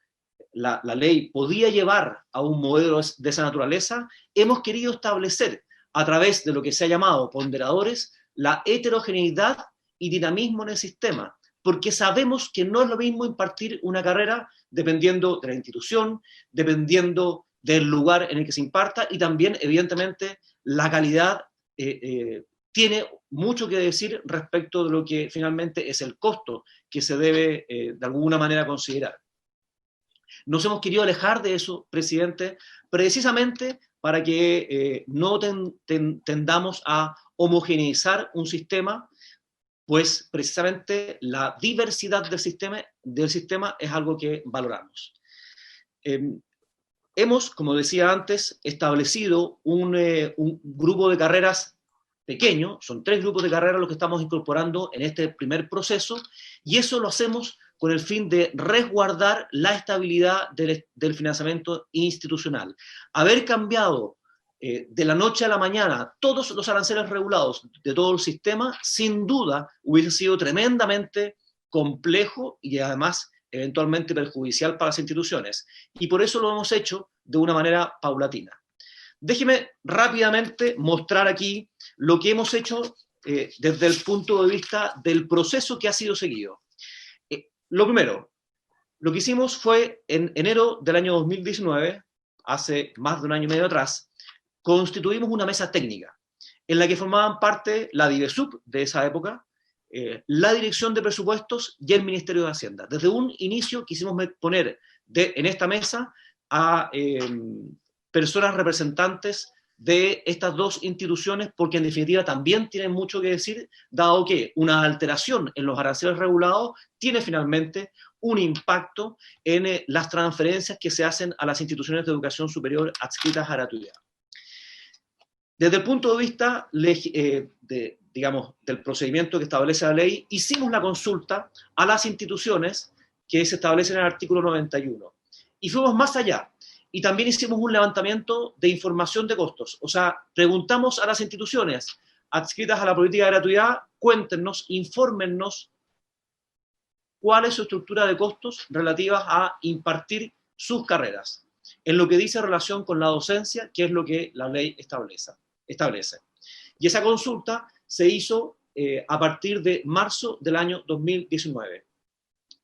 la ley podía llevar a un modelo de esa naturaleza, hemos querido establecer a través de lo que se ha llamado ponderadores la heterogeneidad y dinamismo en el sistema, porque sabemos que no es lo mismo impartir una carrera dependiendo de la institución, dependiendo del lugar en el que se imparta, y también, evidentemente, la calidad tiene mucho que decir respecto de lo que finalmente es el costo que se debe de alguna manera considerar. Nos hemos querido alejar de eso, presidente, precisamente para que no tendamos a homogeneizar un sistema, pues precisamente la diversidad del sistema es algo que valoramos. Hemos, como decía antes, establecido un grupo de carreras pequeño, son 3 grupos de carreras los que estamos incorporando en este primer proceso, y eso lo hacemos con el fin de resguardar la estabilidad del financiamiento institucional. Haber cambiado de la noche a la mañana todos los aranceles regulados de todo el sistema, sin duda hubiese sido tremendamente complejo y además eventualmente perjudicial para las instituciones. Y por eso lo hemos hecho de una manera paulatina. Déjeme rápidamente mostrar aquí lo que hemos hecho desde el punto de vista del proceso que ha sido seguido. Lo primero, lo que hicimos fue en enero del año 2019, hace más de un año y medio atrás, constituimos una mesa técnica en la que formaban parte la DIVESUP de esa época, la Dirección de Presupuestos y el Ministerio de Hacienda. Desde un inicio quisimos poner en esta mesa a personas representantes de estas 2 instituciones, porque en definitiva también tienen mucho que decir, dado que una alteración en los aranceles regulados tiene finalmente un impacto en las transferencias que se hacen a las instituciones de educación superior adscritas a gratuidad. Desde el punto de vista del procedimiento que establece la ley, hicimos la consulta a las instituciones que se establecen en el artículo 91. Y fuimos más allá. Y también hicimos un levantamiento de información de costos. O sea, preguntamos a las instituciones adscritas a la política de gratuidad, cuéntenos, infórmennos cuál es su estructura de costos relativas a impartir sus carreras, en lo que dice relación con la docencia, que es lo que la ley establece. Y esa consulta se hizo a partir de marzo del año 2019.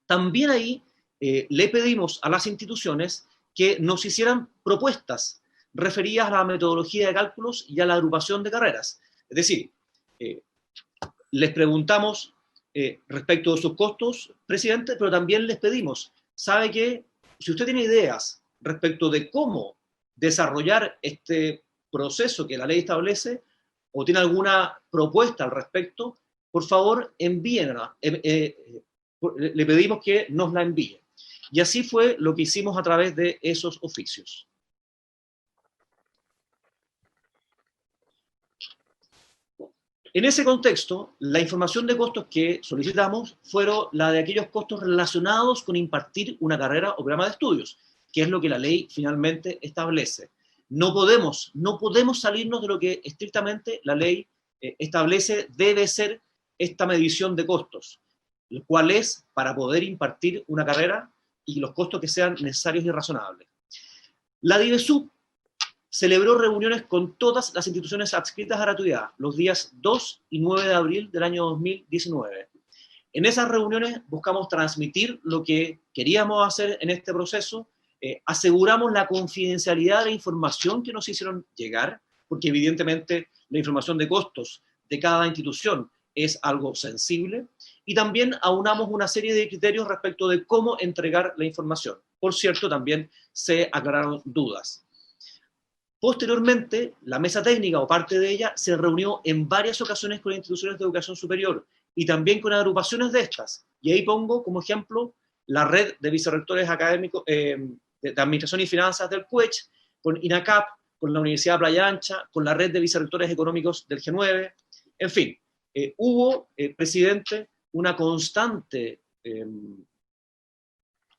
También ahí le pedimos a las instituciones que nos hicieran propuestas referidas a la metodología de cálculos y a la agrupación de carreras. Es decir, les preguntamos respecto de sus costos, presidente, pero también les pedimos, ¿sabe qué? Si usted tiene ideas respecto de cómo desarrollar este proceso que la ley establece, o tiene alguna propuesta al respecto, por favor, envíenla. Le pedimos que nos la envíe. Y así fue lo que hicimos a través de esos oficios. En ese contexto, la información de costos que solicitamos fueron la de aquellos costos relacionados con impartir una carrera o programa de estudios, que es lo que la ley finalmente establece. No podemos salirnos de lo que estrictamente la ley establece debe ser esta medición de costos, el cual es para poder impartir una carrera y los costos que sean necesarios y razonables. La DIVESUP celebró reuniones con todas las instituciones adscritas a gratuidad los días 2 y 9 de abril del año 2019. En esas reuniones buscamos transmitir lo que queríamos hacer en este proceso, aseguramos la confidencialidad de la información que nos hicieron llegar, porque evidentemente la información de costos de cada institución es algo sensible, y también aunamos una serie de criterios respecto de cómo entregar la información. Por cierto, también se aclararon dudas. Posteriormente, la mesa técnica o parte de ella se reunió en varias ocasiones con instituciones de educación superior y también con agrupaciones de estas. Y ahí pongo como ejemplo la red de vicerrectores académicos de Administración y Finanzas del CUECH, con INACAP, con la Universidad de Playa Ancha, con la red de vicerrectores económicos del G9. En fin, hubo, presidente, una constante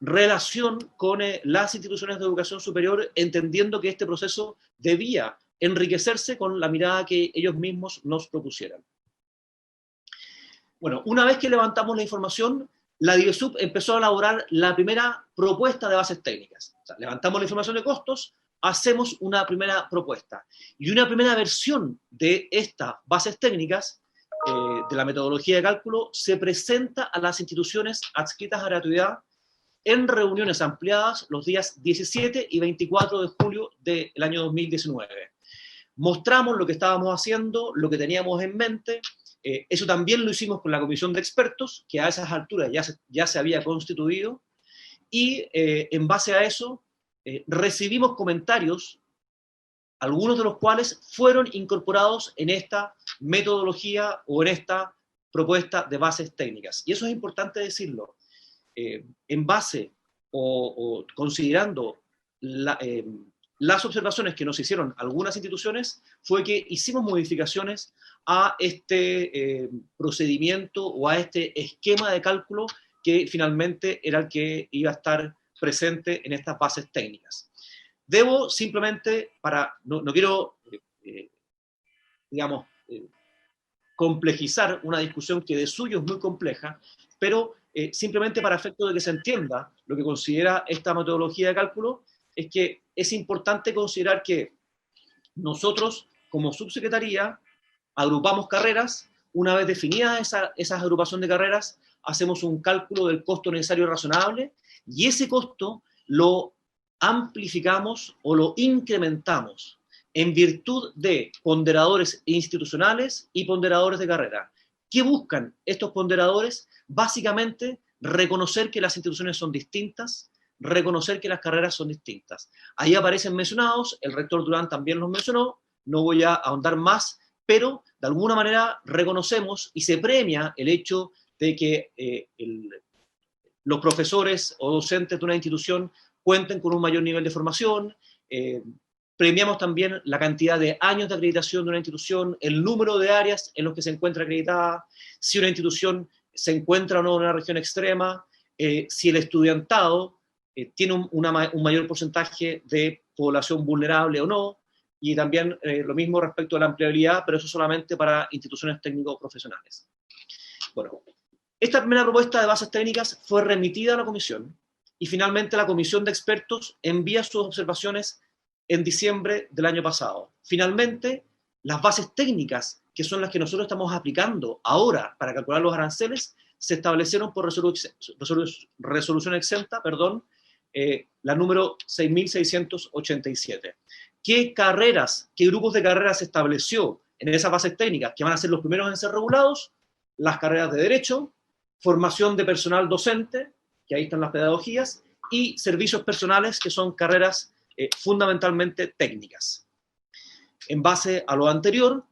relación con las instituciones de educación superior, entendiendo que este proceso debía enriquecerse con la mirada que ellos mismos nos propusieran. Bueno, una vez que levantamos la información, la DIVESUP empezó a elaborar la primera propuesta de bases técnicas. O sea, levantamos la información de costos, hacemos una primera propuesta. Y una primera versión de estas bases técnicas de la metodología de cálculo se presenta a las instituciones adscritas a gratuidad en reuniones ampliadas los días 17 y 24 de julio del año 2019. Mostramos lo que estábamos haciendo, lo que teníamos en mente. Eso también lo hicimos con la comisión de expertos, que a esas alturas ya se había constituido, y en base a eso recibimos comentarios, algunos de los cuales fueron incorporados en esta metodología o en esta propuesta de bases técnicas. Y eso es importante decirlo. En base o considerando las observaciones que nos hicieron algunas instituciones, fue que hicimos modificaciones a este procedimiento o a este esquema de cálculo que finalmente era el que iba a estar presente en estas bases técnicas. Debo simplemente, no quiero, complejizar una discusión que de suyo es muy compleja, pero simplemente para efecto de que se entienda lo que considera esta metodología de cálculo, es que es importante considerar que nosotros, como subsecretaría, agrupamos carreras. Una vez definida esa agrupación de carreras, hacemos un cálculo del costo necesario y razonable, y ese costo lo amplificamos o lo incrementamos en virtud de ponderadores institucionales y ponderadores de carrera. ¿Qué buscan estos ponderadores? Básicamente, reconocer que las instituciones son distintas, reconocer que las carreras son distintas. Ahí aparecen mencionados, el rector Durán también los mencionó, no voy a ahondar más, pero de alguna manera reconocemos y se premia el hecho de que los profesores o docentes de una institución cuenten con un mayor nivel de formación. Premiamos también la cantidad de años de acreditación de una institución, el número de áreas en los que se encuentra acreditada, si una institución se encuentra o no en una región extrema, si el estudiantado tiene un mayor porcentaje de población vulnerable o no, y también lo mismo respecto a la empleabilidad, pero eso solamente para instituciones técnico-profesionales. Bueno, esta primera propuesta de bases técnicas fue remitida a la comisión, y finalmente la comisión de expertos envía sus observaciones en diciembre del año pasado. Finalmente, las bases técnicas, que son las que nosotros estamos aplicando ahora para calcular los aranceles, se establecieron por resolución exenta, la número 6.687. ¿Qué grupos de carreras se estableció en esas bases técnicas que van a ser los primeros en ser regulados? Las carreras de Derecho, formación de personal docente, que ahí están las pedagogías, y servicios personales, que son carreras fundamentalmente técnicas. En base a lo anterior,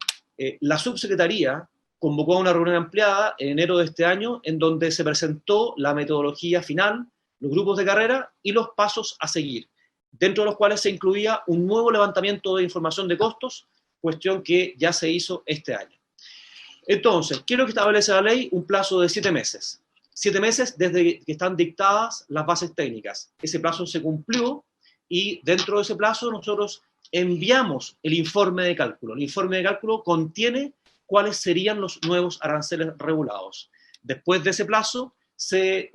la subsecretaría convocó a una reunión ampliada en enero de este año, en donde se presentó la metodología final, los grupos de carrera y los pasos a seguir, dentro de los cuales se incluía un nuevo levantamiento de información de costos, cuestión que ya se hizo este año. Entonces, ¿qué es lo que establece la ley? Un plazo de 7 meses. 7 meses desde que están dictadas las bases técnicas. Ese plazo se cumplió y dentro de ese plazo nosotros enviamos el informe de cálculo. El informe de cálculo contiene cuáles serían los nuevos aranceles regulados. Después de ese plazo se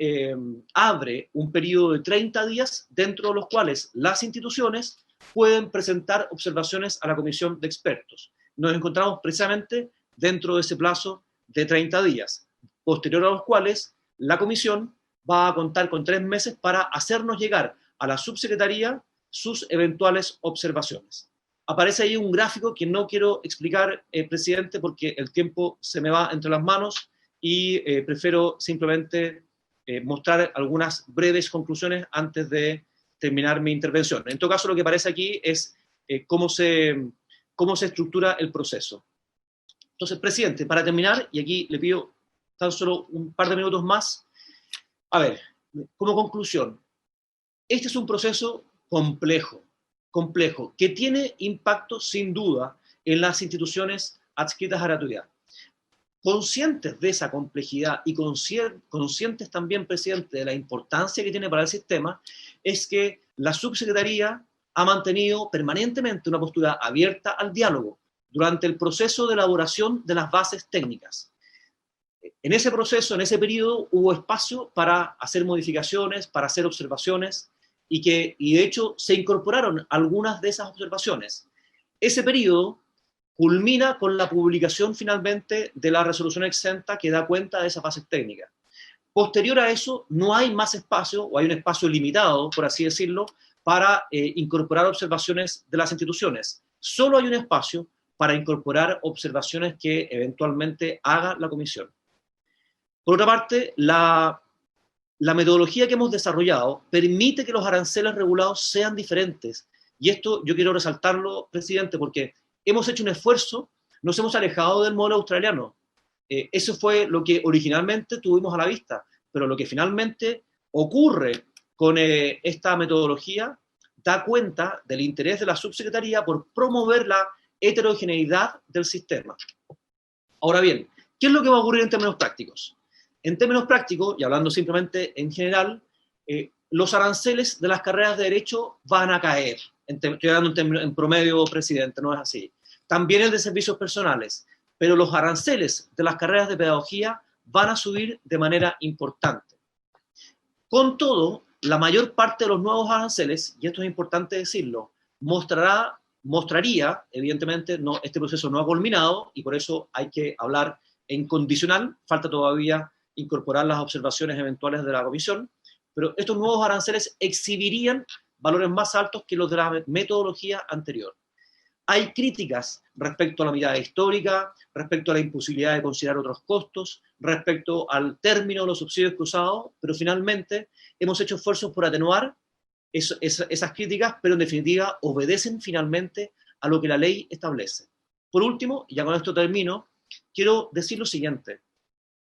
abre un periodo de 30 días dentro de los cuales las instituciones pueden presentar observaciones a la comisión de expertos. Nos encontramos precisamente dentro de ese plazo de 30 días, posterior a los cuales la comisión va a contar con 3 meses para hacernos llegar a la subsecretaría sus eventuales observaciones. Aparece ahí un gráfico que no quiero explicar, presidente, porque el tiempo se me va entre las manos y prefiero simplemente mostrar algunas breves conclusiones antes de terminar mi intervención. En todo caso, lo que aparece aquí es cómo se estructura el proceso. Entonces, presidente, para terminar, y aquí le pido tan solo un par de minutos más, a ver, como conclusión, este es un proceso complejo, que tiene impacto sin duda en las instituciones adscritas a gratuidad. Conscientes de esa complejidad y conscientes también, presidente, de la importancia que tiene para el sistema, es que la subsecretaría ha mantenido permanentemente una postura abierta al diálogo durante el proceso de elaboración de las bases técnicas. En ese proceso, en ese periodo, hubo espacio para hacer modificaciones, para hacer observaciones, y de hecho se incorporaron algunas de esas observaciones. Ese periodo culmina con la publicación finalmente de la resolución exenta que da cuenta de esas bases técnicas. Posterior a eso, no hay más espacio, o hay un espacio limitado, por así decirlo, para incorporar observaciones de las instituciones. Solo hay un espacio para incorporar observaciones que eventualmente haga la comisión. Por otra parte, la metodología que hemos desarrollado permite que los aranceles regulados sean diferentes. Y esto yo quiero resaltarlo, presidente, porque hemos hecho un esfuerzo, nos hemos alejado del modelo australiano. Eso fue lo que originalmente tuvimos a la vista, pero lo que finalmente ocurre con esta metodología da cuenta del interés de la subsecretaría por promover la heterogeneidad del sistema. Ahora bien, ¿qué es lo que va a ocurrir en términos prácticos? En términos prácticos, y hablando simplemente en general, los aranceles de las carreras de Derecho van a caer. Estoy hablando en promedio, presidente, no es así. También el de servicios personales, pero los aranceles de las carreras de Pedagogía van a subir de manera importante. Con todo, la mayor parte de los nuevos aranceles, y esto es importante decirlo, mostraría, evidentemente, este proceso no ha culminado y por eso hay que hablar en condicional, falta todavía incorporar las observaciones eventuales de la comisión, pero estos nuevos aranceles exhibirían valores más altos que los de la metodología anterior. Hay críticas respecto a la mirada histórica, respecto a la imposibilidad de considerar otros costos, respecto al término de los subsidios cruzados, pero finalmente hemos hecho esfuerzos por atenuar esas críticas, pero en definitiva obedecen finalmente a lo que la ley establece. Por último, y ya con esto termino, quiero decir lo siguiente.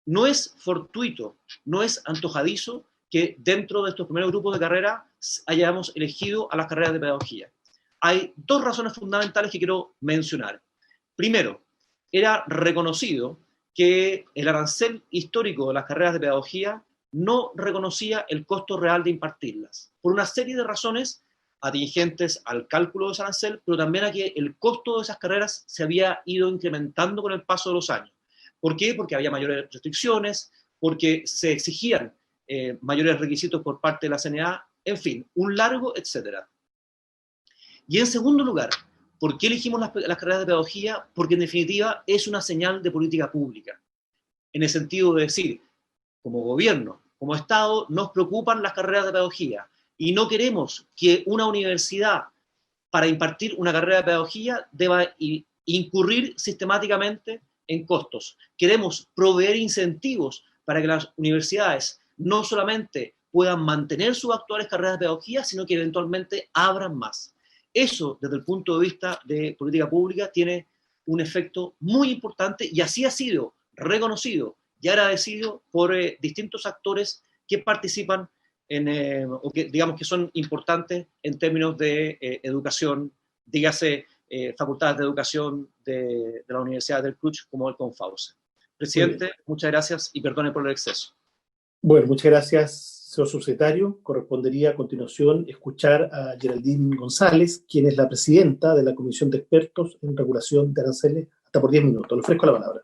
No es fortuito, no es antojadizo que dentro de estos primeros grupos de carrera hayamos elegido a las carreras de pedagogía. Hay dos razones fundamentales que quiero mencionar. Primero, era reconocido que el arancel histórico de las carreras de pedagogía no reconocía el costo real de impartirlas, por una serie de razones atingentes al cálculo de ese arancel, pero también a que el costo de esas carreras se había ido incrementando con el paso de los años. ¿Por qué? Porque había mayores restricciones, porque se exigían mayores requisitos por parte de la CNA, en fin, un largo etcétera. Y en segundo lugar, ¿por qué elegimos las carreras de pedagogía? Porque en definitiva es una señal de política pública, en el sentido de decir, como gobierno, como Estado, nos preocupan las carreras de pedagogía y no queremos que una universidad, para impartir una carrera de pedagogía, deba incurrir sistemáticamente en costos. Queremos proveer incentivos para que las universidades no solamente puedan mantener sus actuales carreras de pedagogía, sino que eventualmente abran más. Eso, desde el punto de vista de política pública, tiene un efecto muy importante y así ha sido reconocido y agradecido por distintos actores que participan o que digamos que son importantes en términos de educación, dígase facultades de educación de la Universidad del Cluj como el Confauce. Presidente, muchas gracias y perdone por el exceso. Bueno, muchas gracias, señor subsecretario. Correspondería a continuación escuchar a Geraldine González, quien es la presidenta de la Comisión de Expertos en Regulación de Aranceles, hasta por 10 minutos. Le ofrezco la palabra.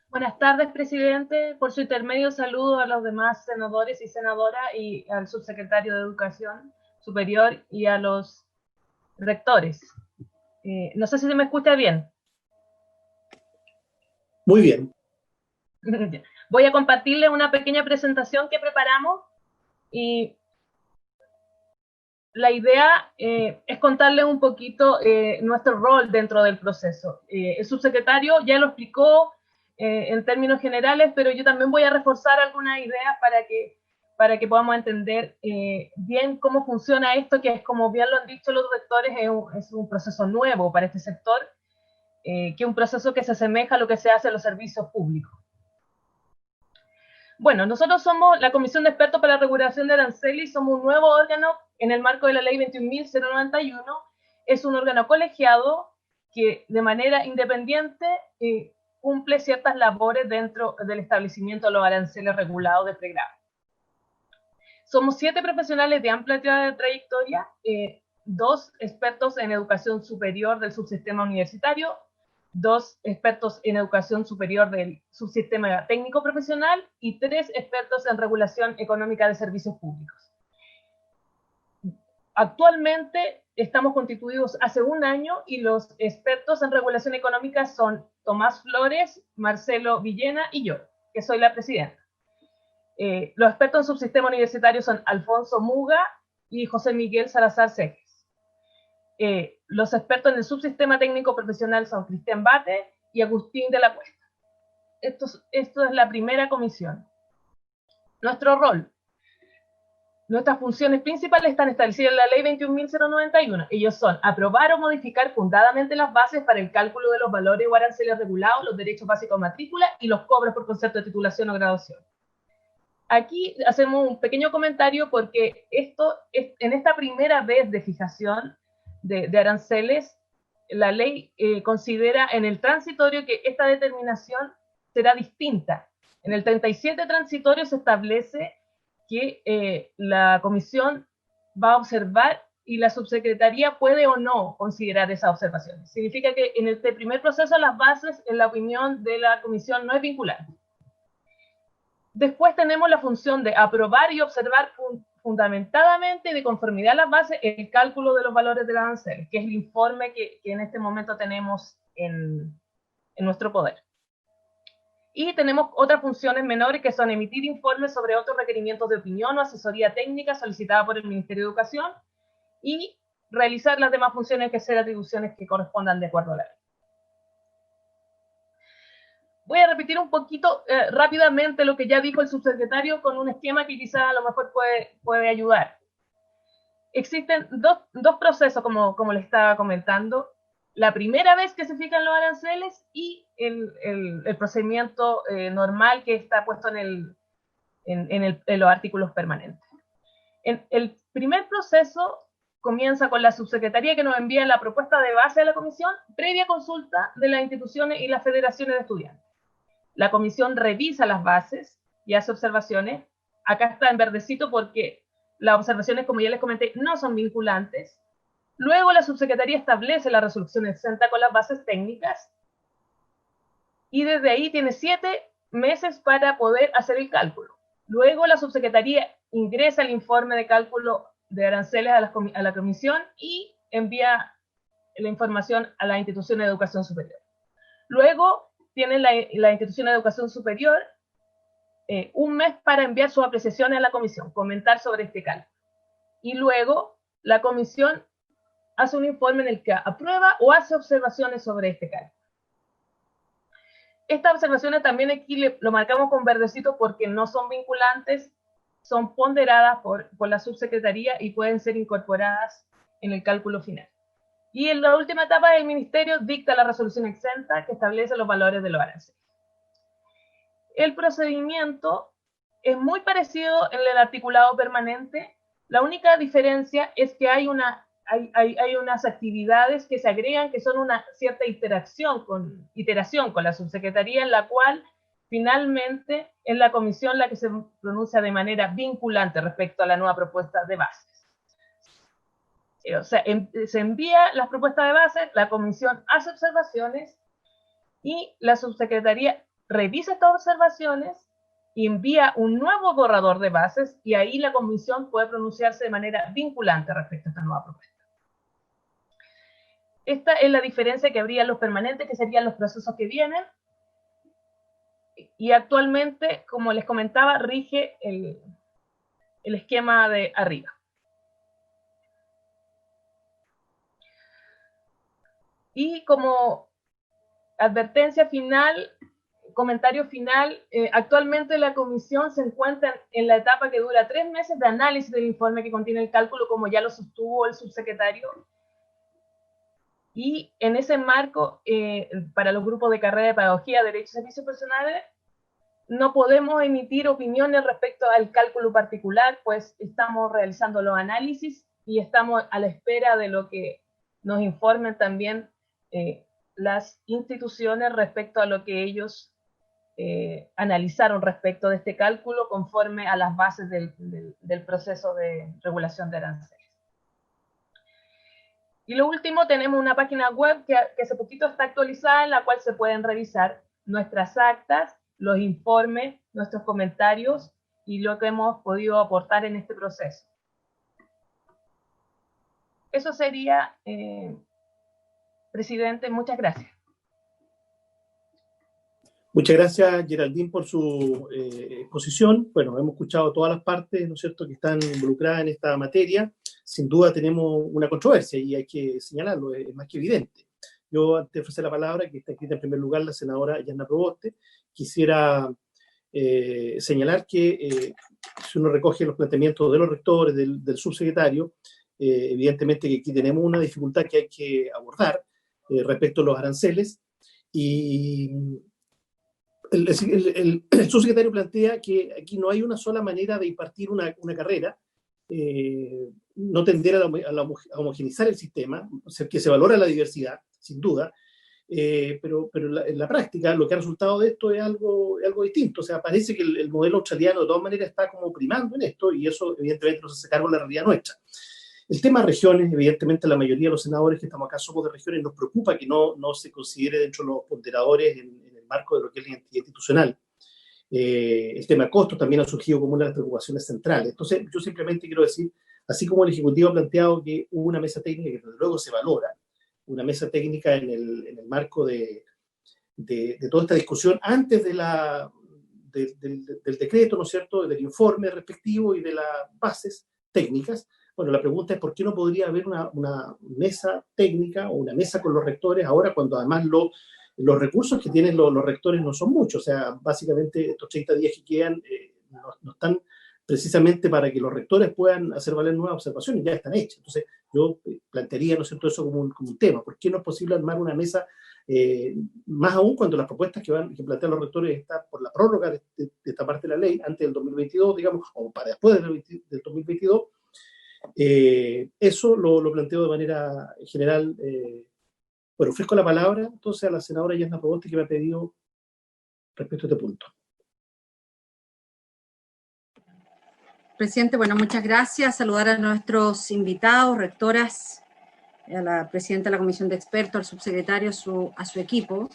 Buenas tardes, presidente. Por su intermedio saludo a los demás senadores y senadoras y al subsecretario de Educación Superior y a los rectores. No sé si se me escucha bien. Muy bien. Voy a compartirles una pequeña presentación que preparamos y la idea es contarles un poquito nuestro rol dentro del proceso. El subsecretario ya lo explicó en términos generales, pero yo también voy a reforzar algunas ideas para que podamos entender bien cómo funciona esto, que es, como bien lo han dicho los rectores, es un proceso nuevo para este sector, que es un proceso que se asemeja a lo que se hace en los servicios públicos. Bueno, nosotros somos la Comisión de Expertos para la Regulación de Aranceles, somos un nuevo órgano en el marco de la Ley 21.091, es un órgano colegiado que de manera independiente cumple ciertas labores dentro del establecimiento de los aranceles regulados de pregrado. Somos 7 profesionales de amplia trayectoria, 2 expertos en educación superior del subsistema universitario, 2 expertos en educación superior del subsistema técnico profesional y 3 expertos en regulación económica de servicios públicos. Actualmente estamos constituidos hace un año y los expertos en regulación económica son Tomás Flores, Marcelo Villena y yo, que soy la presidenta. Los expertos en subsistema universitario son Alfonso Muga y José Miguel Salazar Seques. Los expertos en el subsistema técnico profesional son Cristian Bate y Agustín de la Cuesta. Esto es la primera comisión. Nuestro rol. Nuestras funciones principales están establecidas en la Ley 21.091. Ellos son aprobar o modificar fundadamente las bases para el cálculo de los valores o aranceles regulados, los derechos básicos de matrícula y los cobros por concepto de titulación o graduación. Aquí hacemos un pequeño comentario porque en esta primera vez de fijación de aranceles, la ley considera en el transitorio que esta determinación será distinta. En el 37 transitorio se establece que la comisión va a observar y la subsecretaría puede o no considerar esas observaciones. Significa que en este primer proceso las bases, en la opinión de la comisión, no es vinculante. Después tenemos la función de aprobar y observar fundamentadamente y de conformidad a las bases el cálculo de los valores del arancel, que es el informe que en este momento tenemos en nuestro poder. Y tenemos otras funciones menores que son emitir informes sobre otros requerimientos de opinión o asesoría técnica solicitada por el Ministerio de Educación y realizar las demás funciones que sean atribuciones que correspondan de acuerdo a la ley. Voy a repetir un poquito rápidamente lo que ya dijo el subsecretario con un esquema que quizá a lo mejor puede ayudar. Existen dos procesos, como les estaba comentando. La primera vez que se fijan los aranceles y el procedimiento normal que está puesto en los artículos permanentes. El primer proceso comienza con la subsecretaría que nos envía la propuesta de base a la comisión previa consulta de las instituciones y las federaciones de estudiantes. La comisión revisa las bases y hace observaciones. Acá está en verdecito porque las observaciones, como ya les comenté, no son vinculantes. Luego la subsecretaría establece la resolución exenta con las bases técnicas y desde ahí tiene 7 meses para poder hacer el cálculo. Luego la subsecretaría ingresa el informe de cálculo de aranceles a la comisión y envía la información a la institución de educación superior. Luego tiene la institución de educación superior un mes para enviar sus apreciaciones a la comisión, comentar sobre este cálculo. Y luego la comisión hace un informe en el que aprueba o hace observaciones sobre este cálculo. Estas observaciones también aquí lo marcamos con verdecito porque no son vinculantes, son ponderadas por la subsecretaría y pueden ser incorporadas en el cálculo final. Y en la última etapa el ministerio dicta la resolución exenta que establece los valores de los aranceles. El procedimiento es muy parecido en el articulado permanente. La única diferencia es que hay unas actividades que se agregan que son una cierta iteración con la subsecretaría, en la cual finalmente es la comisión la que se pronuncia de manera vinculante respecto a la nueva propuesta de bases. O sea, se envía las propuestas de bases, la comisión hace observaciones y la subsecretaría revisa estas observaciones y envía un nuevo borrador de bases y ahí la comisión puede pronunciarse de manera vinculante respecto a esta nueva propuesta. Esta es la diferencia que habría en los permanentes, que serían los procesos que vienen. Y actualmente, como les comentaba, rige el esquema de arriba. Y como advertencia final, comentario final, actualmente la comisión se encuentra en la etapa que dura 3 meses de análisis del informe que contiene el cálculo, como ya lo sostuvo el subsecretario. Y en ese marco, para los grupos de carrera de pedagogía, derechos y servicios personales, no podemos emitir opiniones respecto al cálculo particular, pues estamos realizando los análisis y estamos a la espera de lo que nos informen también las instituciones respecto a lo que ellos analizaron respecto de este cálculo conforme a las bases del proceso de regulación de aranceles. Y lo último, tenemos una página web que hace poquito está actualizada, en la cual se pueden revisar nuestras actas, los informes, nuestros comentarios y lo que hemos podido aportar en este proceso. Eso sería, presidente, muchas gracias. Muchas gracias, Geraldine, por su exposición. Bueno, hemos escuchado todas las partes, ¿no es cierto?, que están involucradas en esta materia. Sin duda tenemos una controversia y hay que señalarlo, es más que evidente. Yo, antes de ofrecer la palabra, que está escrita en primer lugar la senadora Yanna Proboste, quisiera señalar que si uno recoge los planteamientos de los rectores, del subsecretario, evidentemente que aquí tenemos una dificultad que hay que abordar respecto a los aranceles, y el subsecretario plantea que aquí no hay una sola manera de impartir una carrera, no tender a homogeneizar el sistema, o sea, que se valora la diversidad, sin duda, pero en la práctica lo que ha resultado de esto es algo distinto. O sea, parece que el modelo australiano de todas maneras está como primando en esto, y eso evidentemente no se hace cargo de la realidad nuestra. El tema de regiones, evidentemente la mayoría de los senadores que estamos acá somos de regiones, nos preocupa que no se considere dentro de los ponderadores en el marco de lo que es la identidad institucional. El tema de costos también ha surgido como una de las preocupaciones centrales. Entonces, yo simplemente quiero decir, así como el Ejecutivo ha planteado que hubo una mesa técnica que desde luego se valora, una mesa técnica en el marco de toda esta discusión antes del decreto, ¿no es cierto?, del informe respectivo y de las bases técnicas. Bueno, la pregunta es ¿por qué no podría haber una mesa técnica o una mesa con los rectores ahora, cuando además los recursos que tienen los rectores no son muchos? O sea, básicamente estos 30 días que quedan no están precisamente para que los rectores puedan hacer valer nuevas observaciones, ya están hechas. Entonces, yo plantearía, ¿no es cierto?, eso como un tema. ¿Por qué no es posible armar una mesa, más aún cuando las propuestas que plantean los rectores están por la prórroga de esta parte de la ley, antes del 2022, digamos, o para después del 2022? Eso lo planteo de manera general. Bueno, ofrezco la palabra entonces a la senadora Yanna Proboste, que me ha pedido respecto a este punto. Presidente, bueno, muchas gracias. Saludar a nuestros invitados, rectoras, a la presidenta de la Comisión de Expertos, al subsecretario, a su equipo.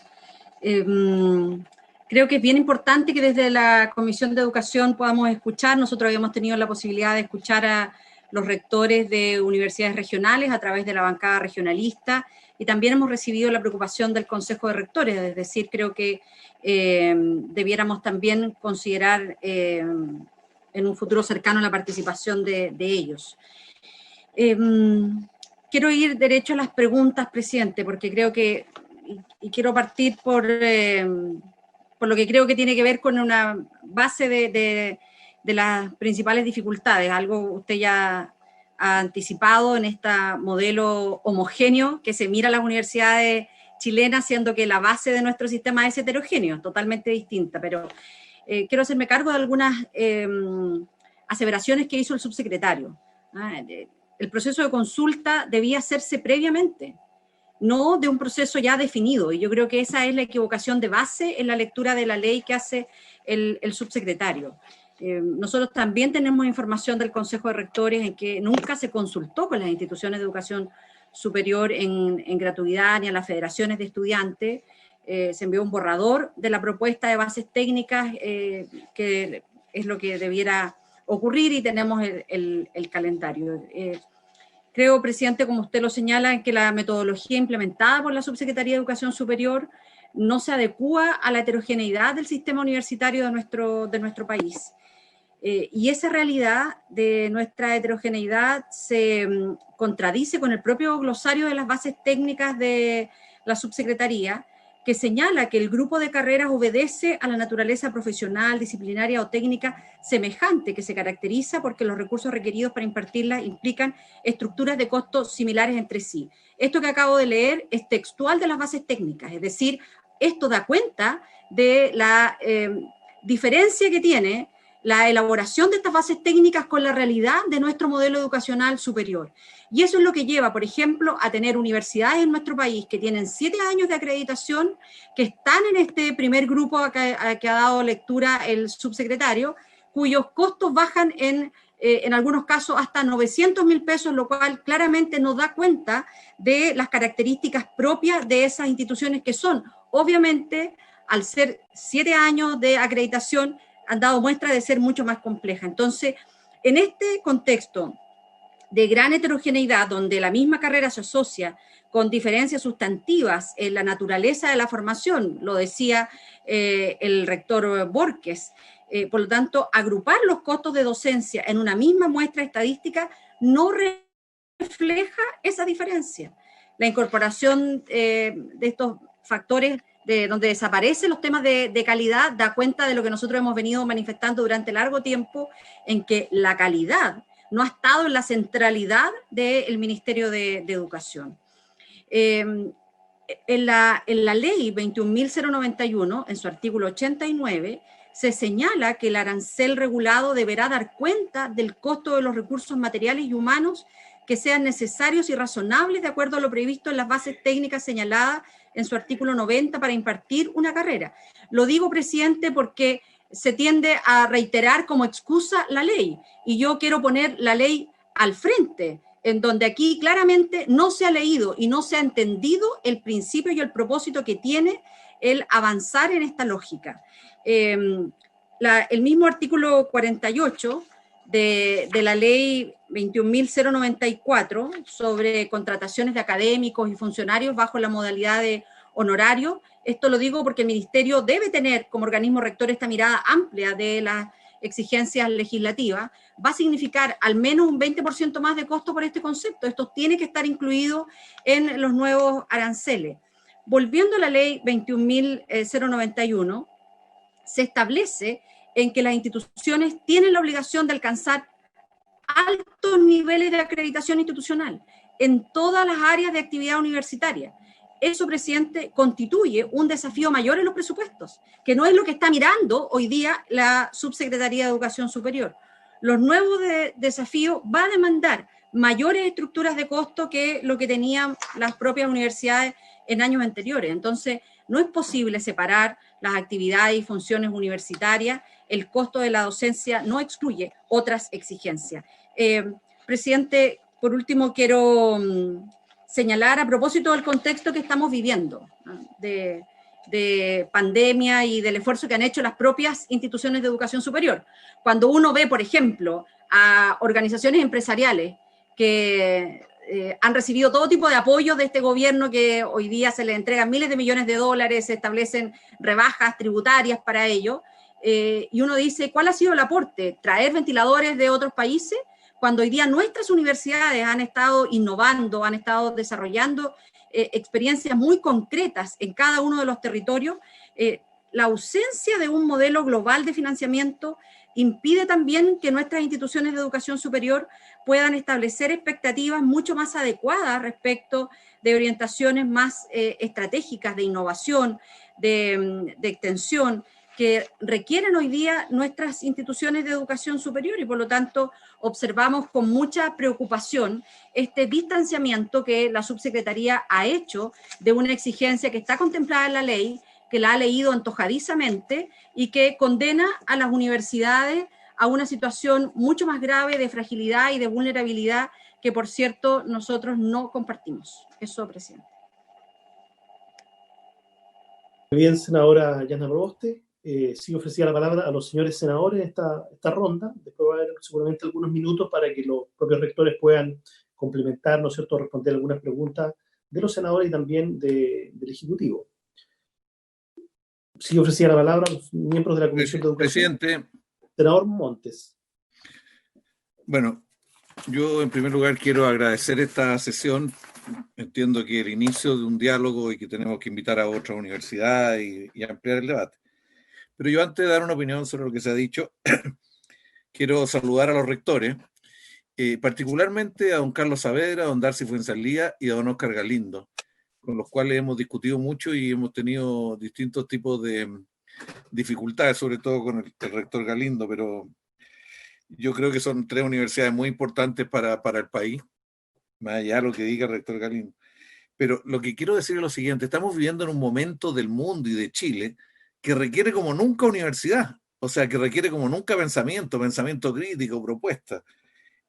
Creo que es bien importante que desde la Comisión de Educación podamos escuchar. Nosotros habíamos tenido la posibilidad de escuchar a los rectores de universidades regionales a través de la bancada regionalista, y también hemos recibido la preocupación del Consejo de Rectores. Es decir, creo que debiéramos también considerar en un futuro cercano la participación de ellos. Quiero ir derecho a las preguntas, presidente, porque creo que, y quiero partir por lo que creo que tiene que ver con una base de las principales dificultades, algo usted ya ha anticipado en este modelo homogéneo que se mira a las universidades chilenas, siendo que la base de nuestro sistema es heterogéneo, totalmente distinta, pero quiero hacerme cargo de algunas aseveraciones que hizo el subsecretario. El proceso de consulta debía hacerse previamente, no de un proceso ya definido, y yo creo que esa es la equivocación de base en la lectura de la ley que hace el subsecretario. Nosotros también tenemos información del Consejo de Rectores en que nunca se consultó con las instituciones de educación superior en gratuidad ni a las federaciones de estudiantes. Se envió un borrador de la propuesta de bases técnicas, que es lo que debiera ocurrir, y tenemos el calendario. Creo, presidente, como usted lo señala, que la metodología implementada por la Subsecretaría de Educación Superior no se adecúa a la heterogeneidad del sistema universitario de nuestro país. Y esa realidad de nuestra heterogeneidad se contradice con el propio glosario de las bases técnicas de la subsecretaría, que señala que el grupo de carreras obedece a la naturaleza profesional, disciplinaria o técnica semejante, que se caracteriza porque los recursos requeridos para impartirlas implican estructuras de costos similares entre sí. Esto que acabo de leer es textual de las bases técnicas, es decir, esto da cuenta de la diferencia que tiene la elaboración de estas bases técnicas con la realidad de nuestro modelo educacional superior. Y eso es lo que lleva, por ejemplo, a tener universidades en nuestro país que tienen 7 años de acreditación, que están en este primer grupo que ha dado lectura el subsecretario, cuyos costos bajan en algunos casos hasta 900.000 pesos, lo cual claramente nos da cuenta de las características propias de esas instituciones, que son, obviamente, al ser 7 años de acreditación, han dado muestra de ser mucho más compleja. Entonces, en este contexto de gran heterogeneidad, donde la misma carrera se asocia con diferencias sustantivas en la naturaleza de la formación, lo decía el rector Borges. Por lo tanto, agrupar los costos de docencia en una misma muestra estadística no refleja esa diferencia. La incorporación de estos factores donde desaparecen los temas de calidad da cuenta de lo que nosotros hemos venido manifestando durante largo tiempo, en que la calidad no ha estado en la centralidad del Ministerio de Educación. En la ley 21.091, en su artículo 89, se señala que el arancel regulado deberá dar cuenta del costo de los recursos materiales y humanos que sean necesarios y razonables de acuerdo a lo previsto en las bases técnicas señaladas en su artículo 90 para impartir una carrera. Lo digo, presidente, porque se tiende a reiterar como excusa la ley, y yo quiero poner la ley al frente, en donde aquí claramente no se ha leído y no se ha entendido el principio y el propósito que tiene el avanzar en esta lógica. El mismo artículo 48 de la ley 21.094 sobre contrataciones de académicos y funcionarios bajo la modalidad de honorario. Esto lo digo porque el Ministerio debe tener como organismo rector esta mirada amplia de las exigencias legislativas. Va a significar al menos un 20% más de costo por este concepto. Esto tiene que estar incluido en los nuevos aranceles. Volviendo a la ley 21.091, se establece en que las instituciones tienen la obligación de alcanzar altos niveles de acreditación institucional en todas las áreas de actividad universitaria. Eso, presidente, constituye un desafío mayor en los presupuestos, que no es lo que está mirando hoy día la Subsecretaría de Educación Superior. Los nuevos desafíos van a demandar mayores estructuras de costo que lo que tenían las propias universidades en años anteriores. Entonces, no es posible separar las actividades y funciones universitarias. El costo de la docencia no excluye otras exigencias. Presidente, por último, quiero señalar, a propósito del contexto que estamos viviendo, de pandemia y del esfuerzo que han hecho las propias instituciones de educación superior. Cuando uno ve, por ejemplo, a organizaciones empresariales que han recibido todo tipo de apoyos de este gobierno, que hoy día se les entregan miles de millones de dólares, se establecen rebajas tributarias para ello, y uno dice, ¿cuál ha sido el aporte? ¿Traer ventiladores de otros países? Cuando hoy día nuestras universidades han estado innovando, han estado desarrollando experiencias muy concretas en cada uno de los territorios, la ausencia de un modelo global de financiamiento impide también que nuestras instituciones de educación superior puedan establecer expectativas mucho más adecuadas respecto de orientaciones más estratégicas de innovación, de extensión, que requieren hoy día nuestras instituciones de educación superior, y por lo tanto observamos con mucha preocupación este distanciamiento que la subsecretaría ha hecho de una exigencia que está contemplada en la ley, que la ha leído antojadizamente y que condena a las universidades a una situación mucho más grave de fragilidad y de vulnerabilidad que, por cierto, nosotros no compartimos. Eso, presidente. Muy bien, senadora Yana Proboste. Sí ofrecía la palabra a los señores senadores en esta ronda. Después va a haber seguramente algunos minutos para que los propios rectores puedan complementar, ¿no es cierto?, responder algunas preguntas de los senadores y también del Ejecutivo. Sí ofrecía la palabra a los miembros de la Comisión de Educación. Presidente. Senador Montes. Bueno, yo en primer lugar quiero agradecer esta sesión. Entiendo que el inicio de un diálogo y que tenemos que invitar a otras universidades y ampliar el debate. Pero yo, antes de dar una opinión sobre lo que se ha dicho, quiero saludar a los rectores, particularmente a don Carlos Saavedra, a don Darcy Fuenzalía y a don Oscar Galindo, con los cuales hemos discutido mucho y hemos tenido distintos tipos de dificultades, sobre todo con el rector Galindo, pero yo creo que son tres universidades muy importantes para el país, más allá de lo que diga el rector Galindo. Pero lo que quiero decir es lo siguiente: estamos viviendo en un momento del mundo y de Chile que requiere como nunca universidad, o sea, que requiere como nunca pensamiento crítico, propuesta.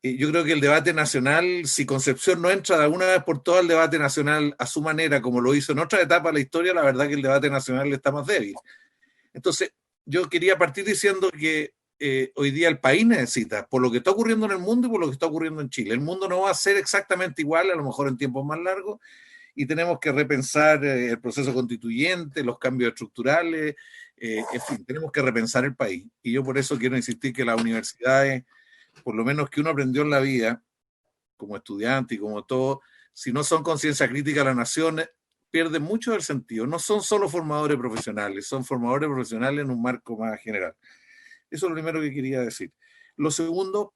Yo creo que el debate nacional, si Concepción no entra de alguna vez por todas el debate nacional a su manera, como lo hizo en otra etapa de la historia, la verdad que el debate nacional está más débil. Entonces, yo quería partir diciendo que hoy día el país necesita, por lo que está ocurriendo en el mundo y por lo que está ocurriendo en Chile. El mundo no va a ser exactamente igual, a lo mejor en tiempos más largos, y tenemos que repensar el proceso constituyente, los cambios estructurales, en fin, tenemos que repensar el país. Y yo por eso quiero insistir que las universidades, por lo menos que uno aprendió en la vida, como estudiante y como todo, si no son conciencia crítica de la nación, pierden mucho del sentido. No son solo formadores profesionales, son formadores profesionales en un marco más general. Eso es lo primero que quería decir. Lo segundo,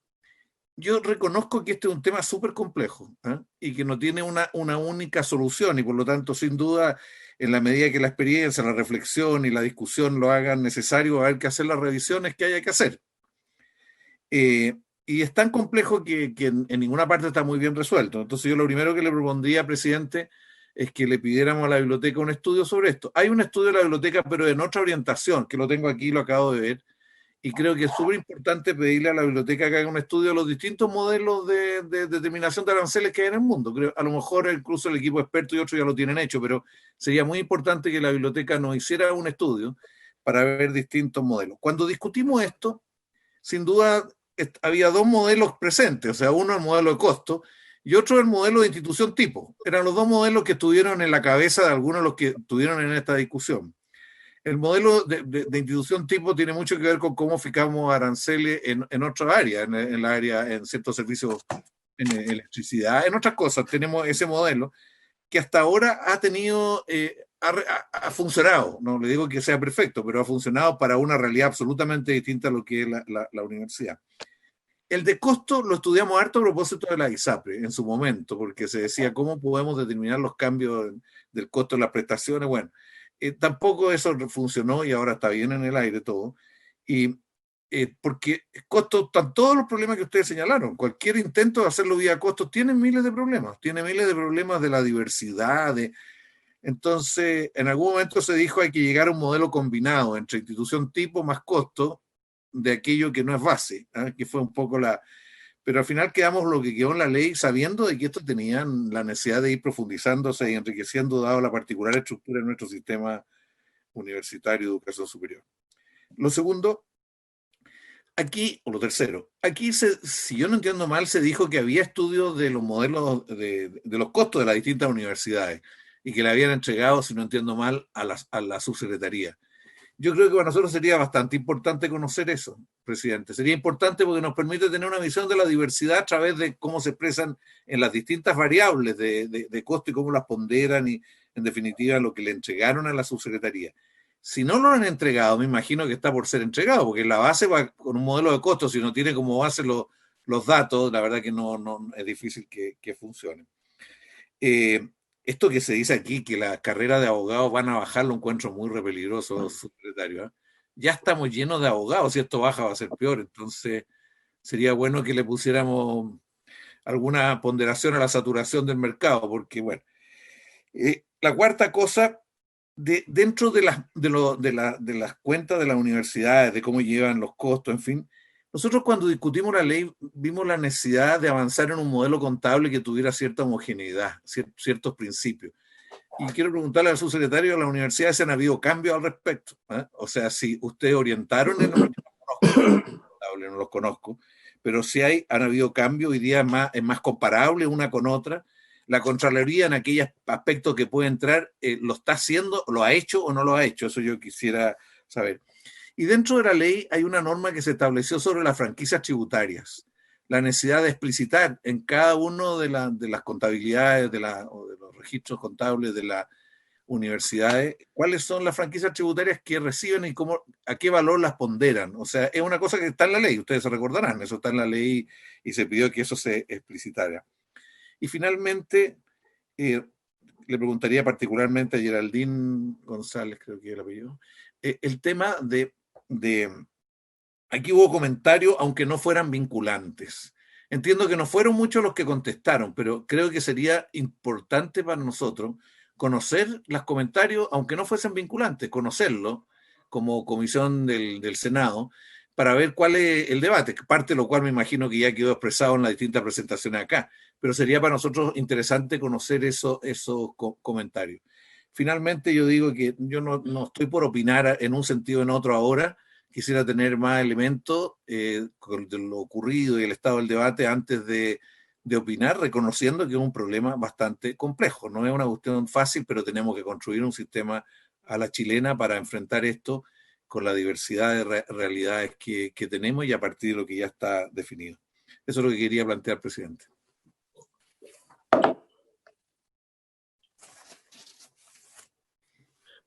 yo reconozco que este es un tema súper complejo, y que no tiene una única solución, y por lo tanto, sin duda, en la medida que la experiencia, la reflexión y la discusión lo hagan necesario, va a haber que hacer las revisiones que haya que hacer. Y es tan complejo que en ninguna parte está muy bien resuelto. Entonces yo lo primero que le propondría, presidente, es que le pidiéramos a la biblioteca un estudio sobre esto. Hay un estudio de la biblioteca, pero en otra orientación, que lo tengo aquí, lo acabo de ver, y creo que es súper importante pedirle a la biblioteca que haga un estudio de los distintos modelos de determinación de aranceles que hay en el mundo. Creo, a lo mejor incluso el equipo experto y otros ya lo tienen hecho, pero sería muy importante que la biblioteca nos hiciera un estudio para ver distintos modelos. Cuando discutimos esto, sin duda había dos modelos presentes, o sea, uno el modelo de costo y otro el modelo de institución tipo. Eran los dos modelos que estuvieron en la cabeza de algunos de los que estuvieron en esta discusión. El modelo de institución tipo tiene mucho que ver con cómo fijamos aranceles en otras áreas, en la área, en ciertos servicios, en electricidad, en otras cosas. Tenemos ese modelo que hasta ahora ha tenido, ha funcionado, no le digo que sea perfecto, pero ha funcionado para una realidad absolutamente distinta a lo que es la universidad. El de costo lo estudiamos harto a propósito de la ISAPRE en su momento, porque se decía cómo podemos determinar los cambios del costo de las prestaciones. Bueno, tampoco eso funcionó y ahora está bien en el aire todo. Y porque costo, están todos los problemas que ustedes señalaron. Cualquier intento de hacerlo vía costos tiene miles de problemas. Tiene miles de problemas de la diversidad. Entonces, en algún momento se dijo hay que llegar a un modelo combinado entre institución tipo más costo de aquello que no es base, que fue un poco la... Pero al final quedamos lo que quedó en la ley sabiendo de que esto tenían la necesidad de ir profundizándose y enriqueciendo dado la particular estructura de nuestro sistema universitario de educación superior. Lo segundo, aquí, o lo tercero, aquí, si yo no entiendo mal, se dijo que había estudios de los modelos de los costos de las distintas universidades y que le habían entregado, si no entiendo mal, a la subsecretaría. Yo creo que para nosotros sería bastante importante conocer eso, presidente. Sería importante porque nos permite tener una visión de la diversidad a través de cómo se expresan en las distintas variables de costo y cómo las ponderan y, en definitiva, lo que le entregaron a la subsecretaría. Si no lo han entregado, me imagino que está por ser entregado, porque la base va con un modelo de costo, si no tiene como base los datos, la verdad que no es difícil que funcione. Esto que se dice aquí, que las carreras de abogados van a bajar, lo encuentro muy peligroso, subsecretario. Ya estamos llenos de abogados, si esto baja va a ser peor, entonces sería bueno que le pusiéramos alguna ponderación a la saturación del mercado, porque bueno, la cuarta cosa, dentro de las cuentas de las universidades, de cómo llevan los costos, en fin, nosotros cuando discutimos la ley vimos la necesidad de avanzar en un modelo contable que tuviera cierta homogeneidad, ciertos principios. Y quiero preguntarle al subsecretario, ¿a las universidades han habido cambios al respecto? O sea, si ustedes orientaron, no los conozco, pero si han habido cambios, hoy día es más comparable una con otra. La Contraloría en aquellos aspectos que puede entrar, ¿lo está haciendo, lo ha hecho o no lo ha hecho? Eso yo quisiera saber. Y dentro de la ley hay una norma que se estableció sobre las franquicias tributarias, la necesidad de explicitar en cada uno de las contabilidades o de los registros contables de las universidades cuáles son las franquicias tributarias que reciben y a qué valor las ponderan. O sea, es una cosa que está en la ley, ustedes se recordarán, eso está en la ley y se pidió que eso se explicitara. Y finalmente, le preguntaría particularmente a Geraldine González, creo que es el apellido, el tema aquí hubo comentarios, aunque no fueran vinculantes. Entiendo que no fueron muchos los que contestaron, pero creo que sería importante para nosotros conocer los comentarios, aunque no fuesen vinculantes, conocerlos como comisión del Senado, para ver cuál es el debate, parte de lo cual me imagino que ya quedó expresado en las distintas presentaciones acá, pero sería para nosotros interesante conocer esos comentarios. Finalmente, yo digo que yo no estoy por opinar en un sentido o en otro ahora, quisiera tener más elementos con lo ocurrido y el estado del debate antes de opinar, reconociendo que es un problema bastante complejo. No es una cuestión fácil, pero tenemos que construir un sistema a la chilena para enfrentar esto con la diversidad de realidades que tenemos y a partir de lo que ya está definido. Eso es lo que quería plantear, presidente.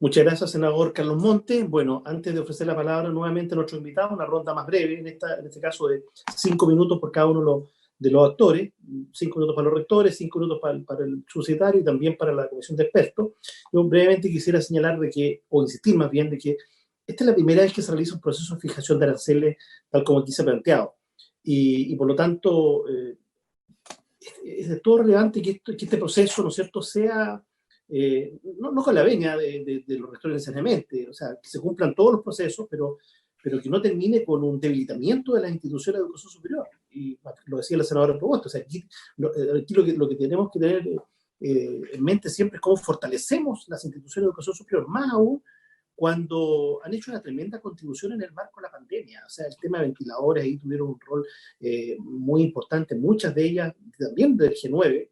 Muchas gracias, senador Carlos Montes. Bueno, antes de ofrecer la palabra nuevamente a nuestro invitado, una ronda más breve, en este caso de 5 minutos por cada uno de los actores, 5 minutos para los rectores, 5 minutos para el subsecretario y también para la comisión de expertos. Yo brevemente quisiera señalar o insistir más bien, de que esta es la primera vez que se realiza un proceso de fijación de aranceles tal como aquí se ha planteado. Y por lo tanto, es de todo relevante que este proceso, ¿no es cierto?, sea... no con la veña de los rectores necesariamente, o sea, que se cumplan todos los procesos, pero que no termine con un debilitamiento de las instituciones de educación superior. Y lo decía la senadora Provost, o sea, aquí lo que tenemos que tener en mente siempre es cómo fortalecemos las instituciones de educación superior, más aún cuando han hecho una tremenda contribución en el marco de la pandemia. O sea, el tema de ventiladores ahí tuvieron un rol muy importante, muchas de ellas también del G9,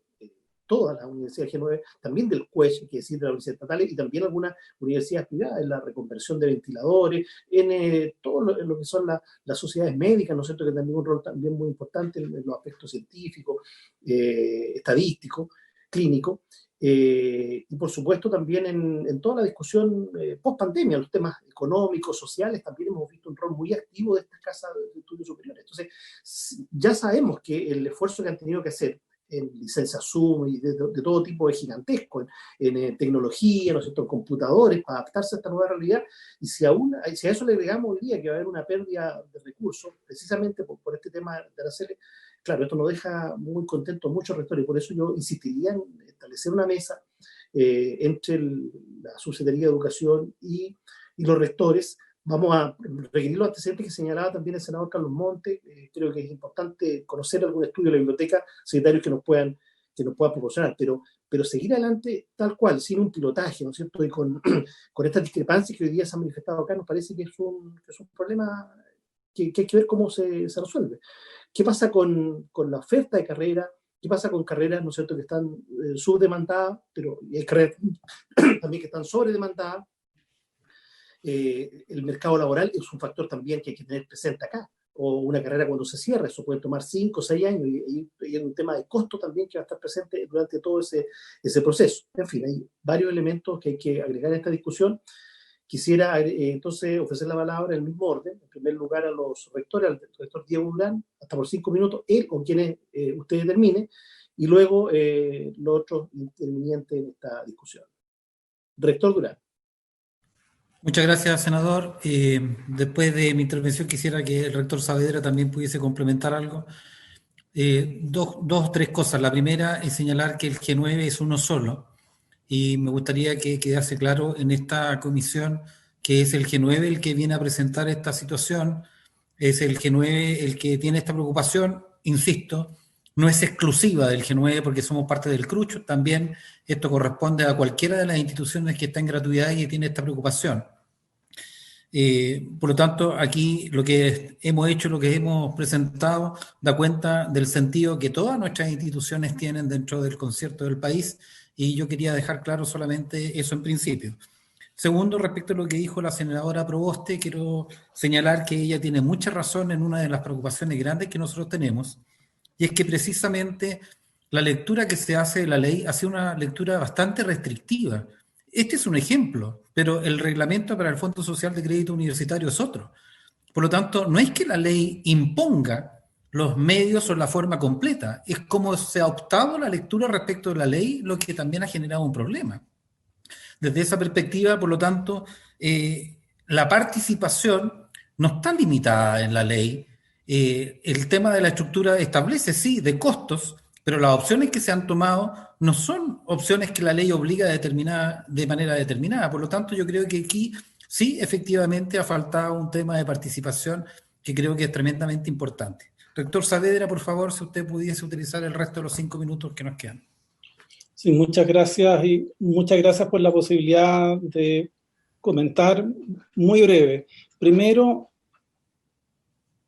todas las universidades G9, también del CUESH, que decir de las universidades estatales, y también algunas universidades privadas, en la reconversión de ventiladores, en todo lo que son las sociedades médicas, ¿no es cierto?, que también un rol también muy importante en los aspectos científicos, estadísticos, clínicos, y por supuesto también en toda la discusión post-pandemia, los temas económicos, sociales, también hemos visto un rol muy activo de estas casas de estudios superiores. Entonces, ya sabemos que el esfuerzo que han tenido que hacer en licencias Zoom y de todo tipo de gigantesco, en tecnología, ¿no es cierto?, en computadores, para adaptarse a esta nueva realidad. Y si a eso le agregamos hoy día que va a haber una pérdida de recursos, precisamente por este tema de aranceles, claro, esto nos deja muy contentos a muchos rectores, y por eso yo insistiría en establecer una mesa entre la Subsecretaría de Educación y los rectores. Vamos a requerir los antecedentes que señalaba también el senador Carlos Montes. Creo que es importante conocer algún estudio de la biblioteca, secretarios que nos puedan proporcionar, pero seguir adelante tal cual, sin un pilotaje, ¿no es cierto? Y con estas discrepancias que hoy día se han manifestado acá, nos parece que es un problema que hay que ver cómo se resuelve. ¿Qué pasa con la oferta de carrera? ¿Qué pasa con carreras, ¿no es cierto?, que están subdemandadas, pero hay carreras también que están sobredemandadas? El mercado laboral es un factor también que hay que tener presente acá, o una carrera cuando se cierra, eso puede tomar 5 o 6 años, y hay un tema de costo también que va a estar presente durante todo ese proceso. En fin, hay varios elementos que hay que agregar a esta discusión. Quisiera entonces ofrecer la palabra en el mismo orden, en primer lugar a los rectores, al rector Diego Durán, hasta por 5 minutos, él o quienes usted determine, y luego los otros intervinientes en esta discusión. Rector Durán. Muchas gracias, senador. Después de mi intervención quisiera que el rector Saavedra también pudiese complementar algo. Dos o tres cosas. La primera es señalar que el G9 es uno solo, y me gustaría que quedase claro en esta comisión que es el G9 el que viene a presentar esta situación, es el G9 el que tiene esta preocupación. Insisto, no es exclusiva del G9 porque somos parte del CRUCH, también esto corresponde a cualquiera de las instituciones que está en gratuidad y que tiene esta preocupación. Por lo tanto, aquí lo que hemos hecho, lo que hemos presentado, da cuenta del sentido que todas nuestras instituciones tienen dentro del concierto del país, y yo quería dejar claro solamente eso en principio. Segundo, respecto a lo que dijo la senadora Proboste, quiero señalar que ella tiene mucha razón en una de las preocupaciones grandes que nosotros tenemos, y es que precisamente la lectura que se hace de la ley hace una lectura bastante restrictiva. Este es un ejemplo, pero el reglamento para el Fondo Social de Crédito Universitario es otro. Por lo tanto, no es que la ley imponga los medios o la forma completa, es como se ha optado la lectura respecto de la ley, lo que también ha generado un problema. Desde esa perspectiva, por lo tanto, la participación no está limitada en la ley. El tema de la estructura establece, sí, de costos, pero las opciones que se han tomado no son opciones que la ley obliga a determinar de manera determinada. Por lo tanto, yo creo que aquí sí, efectivamente, ha faltado un tema de participación que creo que es tremendamente importante. Rector Saavedra, por favor, si usted pudiese utilizar el resto de los 5 minutos que nos quedan. Sí, muchas gracias, y muchas gracias por la posibilidad de comentar muy breve. Primero,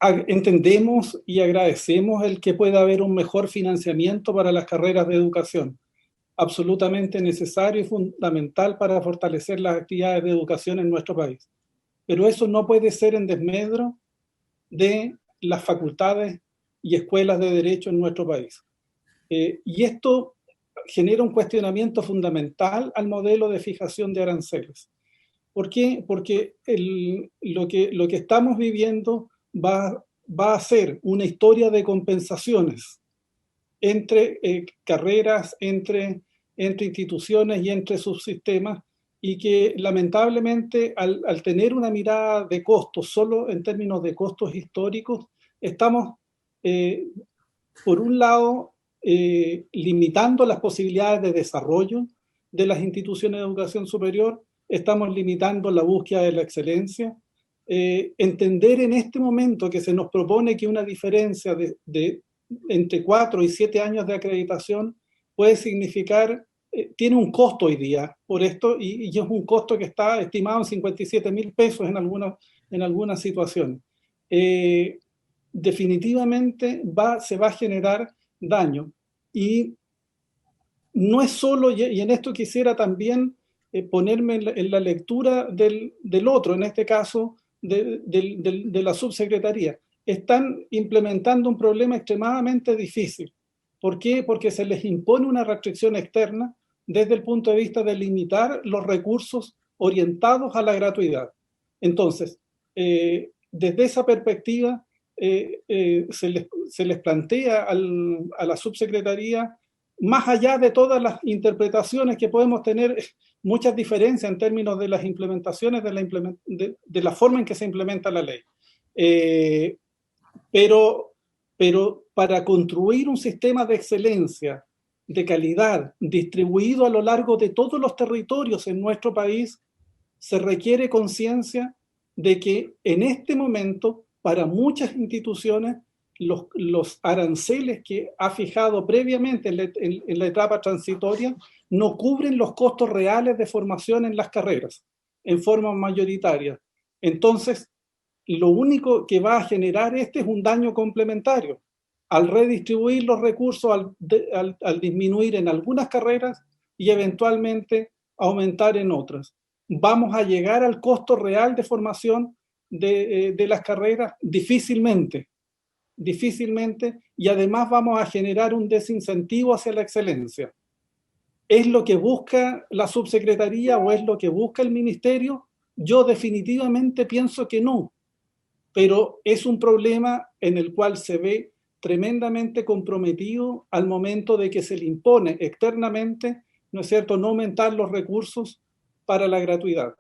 entendemos y agradecemos el que pueda haber un mejor financiamiento para las carreras de educación, absolutamente necesario y fundamental para fortalecer las actividades de educación en nuestro país. Pero eso no puede ser en desmedro de las facultades y escuelas de derecho en nuestro país. Y esto genera un cuestionamiento fundamental al modelo de fijación de aranceles. ¿Por qué? Porque lo que estamos viviendo va a ser una historia de compensaciones entre carreras, entre instituciones y entre subsistemas, y que lamentablemente al tener una mirada de costos, solo en términos de costos históricos, estamos, por un lado, limitando las posibilidades de desarrollo de las instituciones de educación superior, estamos limitando la búsqueda de la excelencia. Entender en este momento que se nos propone que una diferencia de entre 4 y 7 años de acreditación puede significar, tiene un costo hoy día por esto, y es un costo que está estimado en 57.000 pesos en algunas situaciones. Definitivamente se va a generar daño. Y no es solo, y en esto quisiera también ponerme en la lectura del otro, en este caso de la subsecretaría. Están implementando un problema extremadamente difícil. ¿Por qué? Porque se les impone una restricción externa desde el punto de vista de limitar los recursos orientados a la gratuidad. Entonces, desde esa perspectiva, se les plantea a la subsecretaría, más allá de todas las interpretaciones que podemos tener, muchas diferencias en términos de las implementaciones, de la forma en que se implementa la ley. Pero para construir un sistema de excelencia, de calidad, distribuido a lo largo de todos los territorios en nuestro país, se requiere conciencia de que en este momento, para muchas instituciones, los aranceles que ha fijado previamente en la etapa transitoria no cubren los costos reales de formación en las carreras, en forma mayoritaria. Entonces, lo único que va a generar es un daño complementario. Al redistribuir los recursos, al disminuir en algunas carreras y eventualmente aumentar en otras. ¿Vamos a llegar al costo real de formación de las carreras? Difícilmente, y además vamos a generar un desincentivo hacia la excelencia. ¿Es lo que busca la subsecretaría o es lo que busca el ministerio? Yo definitivamente pienso que no, pero es un problema en el cual se ve tremendamente comprometido al momento de que se le impone externamente, ¿no es cierto?, no aumentar los recursos para la gratuidad.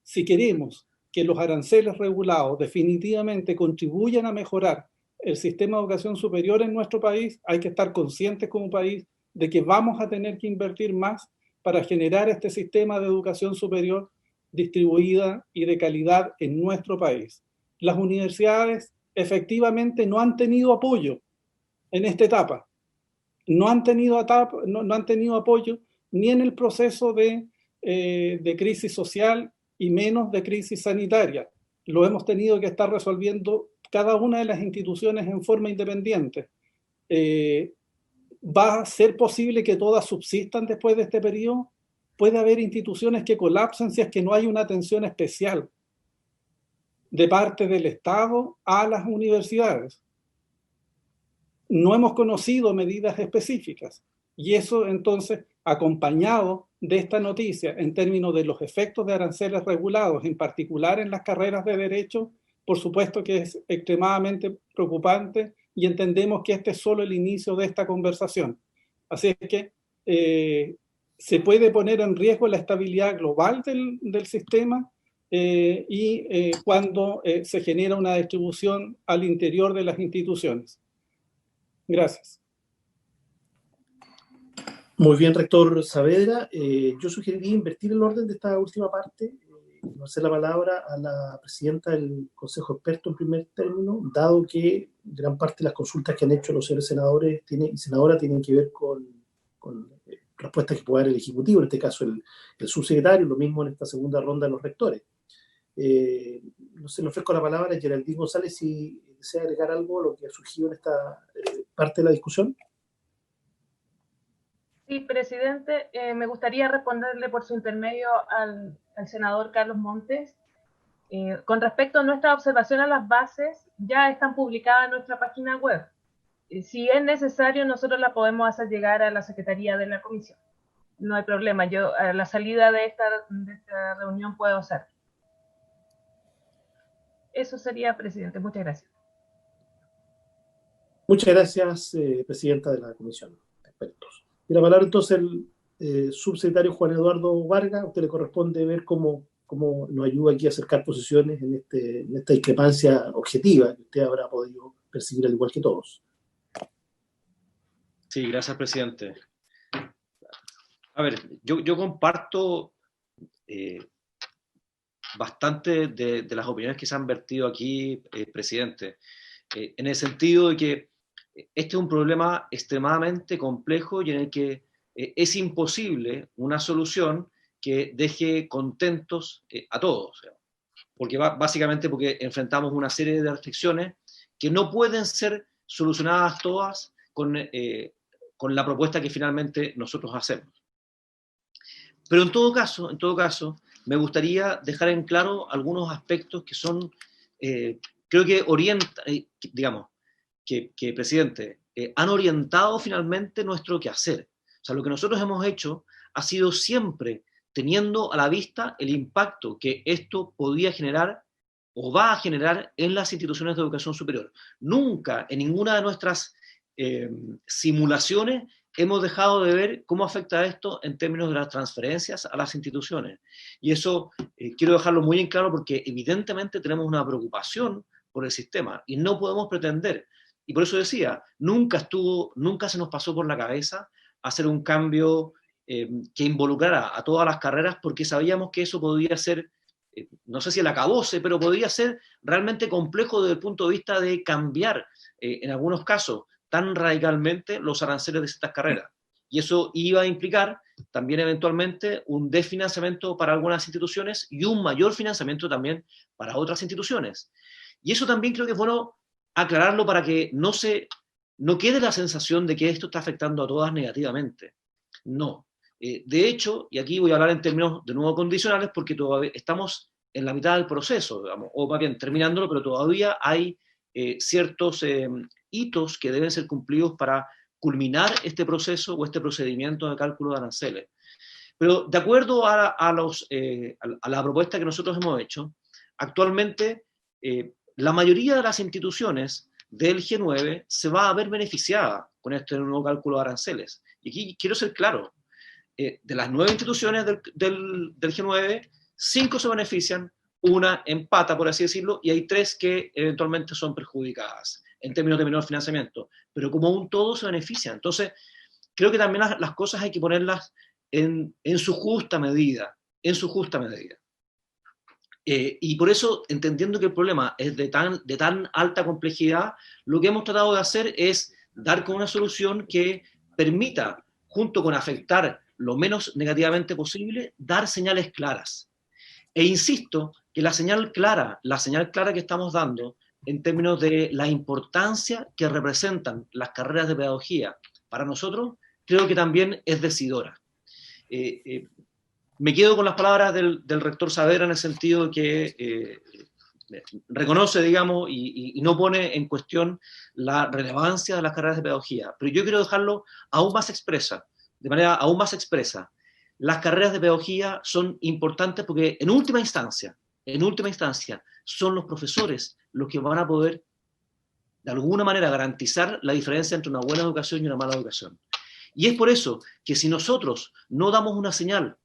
Si queremos que los aranceles regulados definitivamente contribuyan a mejorar el sistema de educación superior en nuestro país, hay que estar conscientes como país de que vamos a tener que invertir más para generar este sistema de educación superior distribuida y de calidad en nuestro país. Las universidades efectivamente no han tenido apoyo en esta etapa. No han tenido apoyo ni en el proceso de crisis social y menos de crisis sanitaria. Lo hemos tenido que estar resolviendo cada una de las instituciones en forma independiente. ¿Va a ser posible que todas subsistan después de este periodo? Puede haber instituciones que colapsen si es que no hay una atención especial de parte del Estado a las universidades. No hemos conocido medidas específicas, y eso entonces, acompañado de esta noticia en términos de los efectos de aranceles regulados, en particular en las carreras de derecho, por supuesto que es extremadamente preocupante, y entendemos que este es solo el inicio de esta conversación. Así es que se puede poner en riesgo la estabilidad global del sistema cuando se genera una distribución al interior de las instituciones. Gracias. Muy bien, rector Saavedra. Yo sugeriría invertir el orden de esta última parte, hacer la palabra a la presidenta del Consejo Experto en primer término, dado que gran parte de las consultas que han hecho los señores senadores y senadoras tienen que ver con respuestas que pueda dar el Ejecutivo, en este caso el subsecretario, lo mismo en esta segunda ronda de los rectores. No sé, le ofrezco la palabra a Geraldine González si ¿desea agregar algo a lo que ha surgido en esta parte de la discusión? Sí, presidente, me gustaría responderle por su intermedio al senador Carlos Montes. Con respecto a nuestra observación a las bases, ya están publicadas en nuestra página web. Si es necesario, nosotros la podemos hacer llegar a la Secretaría de la Comisión. No hay problema, yo a la salida de esta reunión puedo hacer. Eso sería, presidente. Muchas gracias. Muchas gracias, presidenta de la Comisión de Expertos. Y la palabra entonces el subsecretario Juan Eduardo Vargas. A usted le corresponde ver cómo nos ayuda aquí a acercar posiciones en esta discrepancia objetiva que usted habrá podido percibir al igual que todos. Sí, gracias, presidente. A ver, yo comparto bastante de las opiniones que se han vertido aquí, presidente, en el sentido de que este es un problema extremadamente complejo y en el que es imposible una solución que deje contentos a todos, porque básicamente porque enfrentamos una serie de restricciones que no pueden ser solucionadas todas con la propuesta que finalmente nosotros hacemos. Pero en todo caso, me gustaría dejar en claro algunos aspectos que son, creo que que presidente, han orientado finalmente nuestro quehacer. O sea, lo que nosotros hemos hecho ha sido siempre teniendo a la vista el impacto que esto podía generar o va a generar en las instituciones de educación superior. Nunca en ninguna de nuestras simulaciones hemos dejado de ver cómo afecta esto en términos de las transferencias a las instituciones. Y eso quiero dejarlo muy en claro porque evidentemente tenemos una preocupación por el sistema y no podemos pretender, y por eso decía, nunca se nos pasó por la cabeza hacer un cambio que involucrara a todas las carreras porque sabíamos que eso podía ser, no sé si el acabose, pero podría ser realmente complejo desde el punto de vista de cambiar, en algunos casos, tan radicalmente los aranceles de estas carreras. Y eso iba a implicar también eventualmente un desfinanciamiento para algunas instituciones y un mayor financiamiento también para otras instituciones. Y eso también creo que es bueno aclararlo para que no quede la sensación de que esto está afectando a todas negativamente. No. De hecho, y aquí voy a hablar en términos de nuevo condicionales porque todavía estamos en la mitad del proceso, digamos, o más bien terminándolo, pero todavía hay ciertos hitos que deben ser cumplidos para culminar este proceso o este procedimiento de cálculo de aranceles. Pero de acuerdo a la propuesta que nosotros hemos hecho, actualmente la mayoría de las instituciones del G9 se va a ver beneficiada con este nuevo cálculo de aranceles. Y aquí quiero ser claro, de las 9 instituciones del G9, 5 se benefician, una empata, por así decirlo, y hay 3 que eventualmente son perjudicadas en términos de menor financiamiento, pero como un todo se benefician. Entonces, creo que también las cosas hay que ponerlas en su justa medida, y por eso, entendiendo que el problema es de tan alta complejidad, lo que hemos tratado de hacer es dar con una solución que permita, junto con afectar lo menos negativamente posible, dar señales claras. E insisto que la señal clara que estamos dando en términos de la importancia que representan las carreras de pedagogía para nosotros, creo que también es decidora. Me quedo con las palabras del rector Saavedra en el sentido de que reconoce, digamos, y no pone en cuestión la relevancia de las carreras de pedagogía, pero yo quiero dejarlo aún más expresa, de manera aún más expresa. Las carreras de pedagogía son importantes porque en última instancia, son los profesores los que van a poder, de alguna manera, garantizar la diferencia entre una buena educación y una mala educación. Y es por eso que si nosotros no damos una señal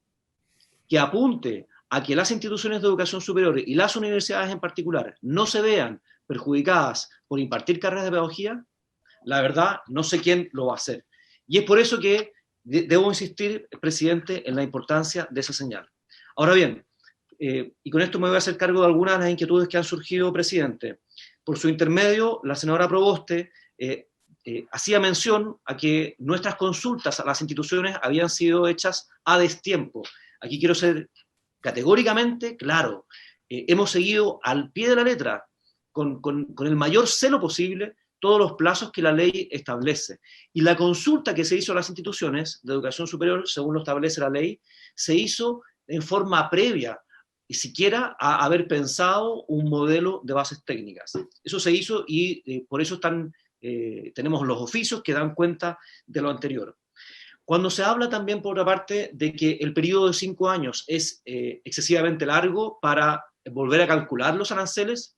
que apunte a que las instituciones de educación superior y las universidades en particular no se vean perjudicadas por impartir carreras de pedagogía, la verdad, no sé quién lo va a hacer. Y es por eso que debo insistir, presidente, en la importancia de esa señal. Ahora bien, y con esto me voy a hacer cargo de algunas de las inquietudes que han surgido, presidente. Por su intermedio, la senadora Proboste hacía mención a que nuestras consultas a las instituciones habían sido hechas a destiempo. Aquí quiero ser categóricamente claro. Hemos seguido al pie de la letra con el mayor celo posible todos los plazos que la ley establece. Y la consulta que se hizo a las instituciones de educación superior, según lo establece la ley, se hizo en forma previa, y siquiera a haber pensado un modelo de bases técnicas. Eso se hizo y por eso tenemos los oficios que dan cuenta de lo anterior. Cuando se habla también, por otra parte, de que el periodo de 5 años es excesivamente largo para volver a calcular los aranceles,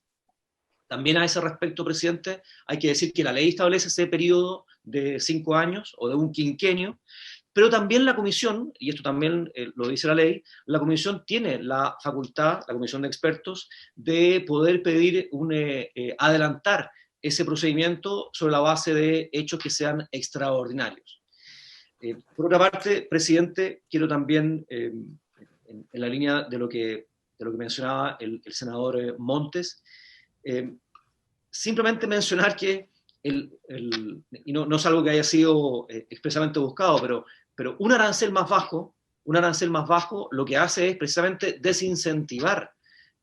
también a ese respecto, presidente, hay que decir que la ley establece ese periodo de 5 años o de un quinquenio, pero también la comisión, y esto también lo dice la ley, la comisión tiene la facultad, la comisión de expertos, de poder pedir adelantar ese procedimiento sobre la base de hechos que sean extraordinarios. Por otra parte, presidente, quiero también, en la línea de lo que mencionaba el senador Montes, simplemente mencionar que, y no es algo que haya sido expresamente buscado, pero un arancel más bajo lo que hace es precisamente desincentivar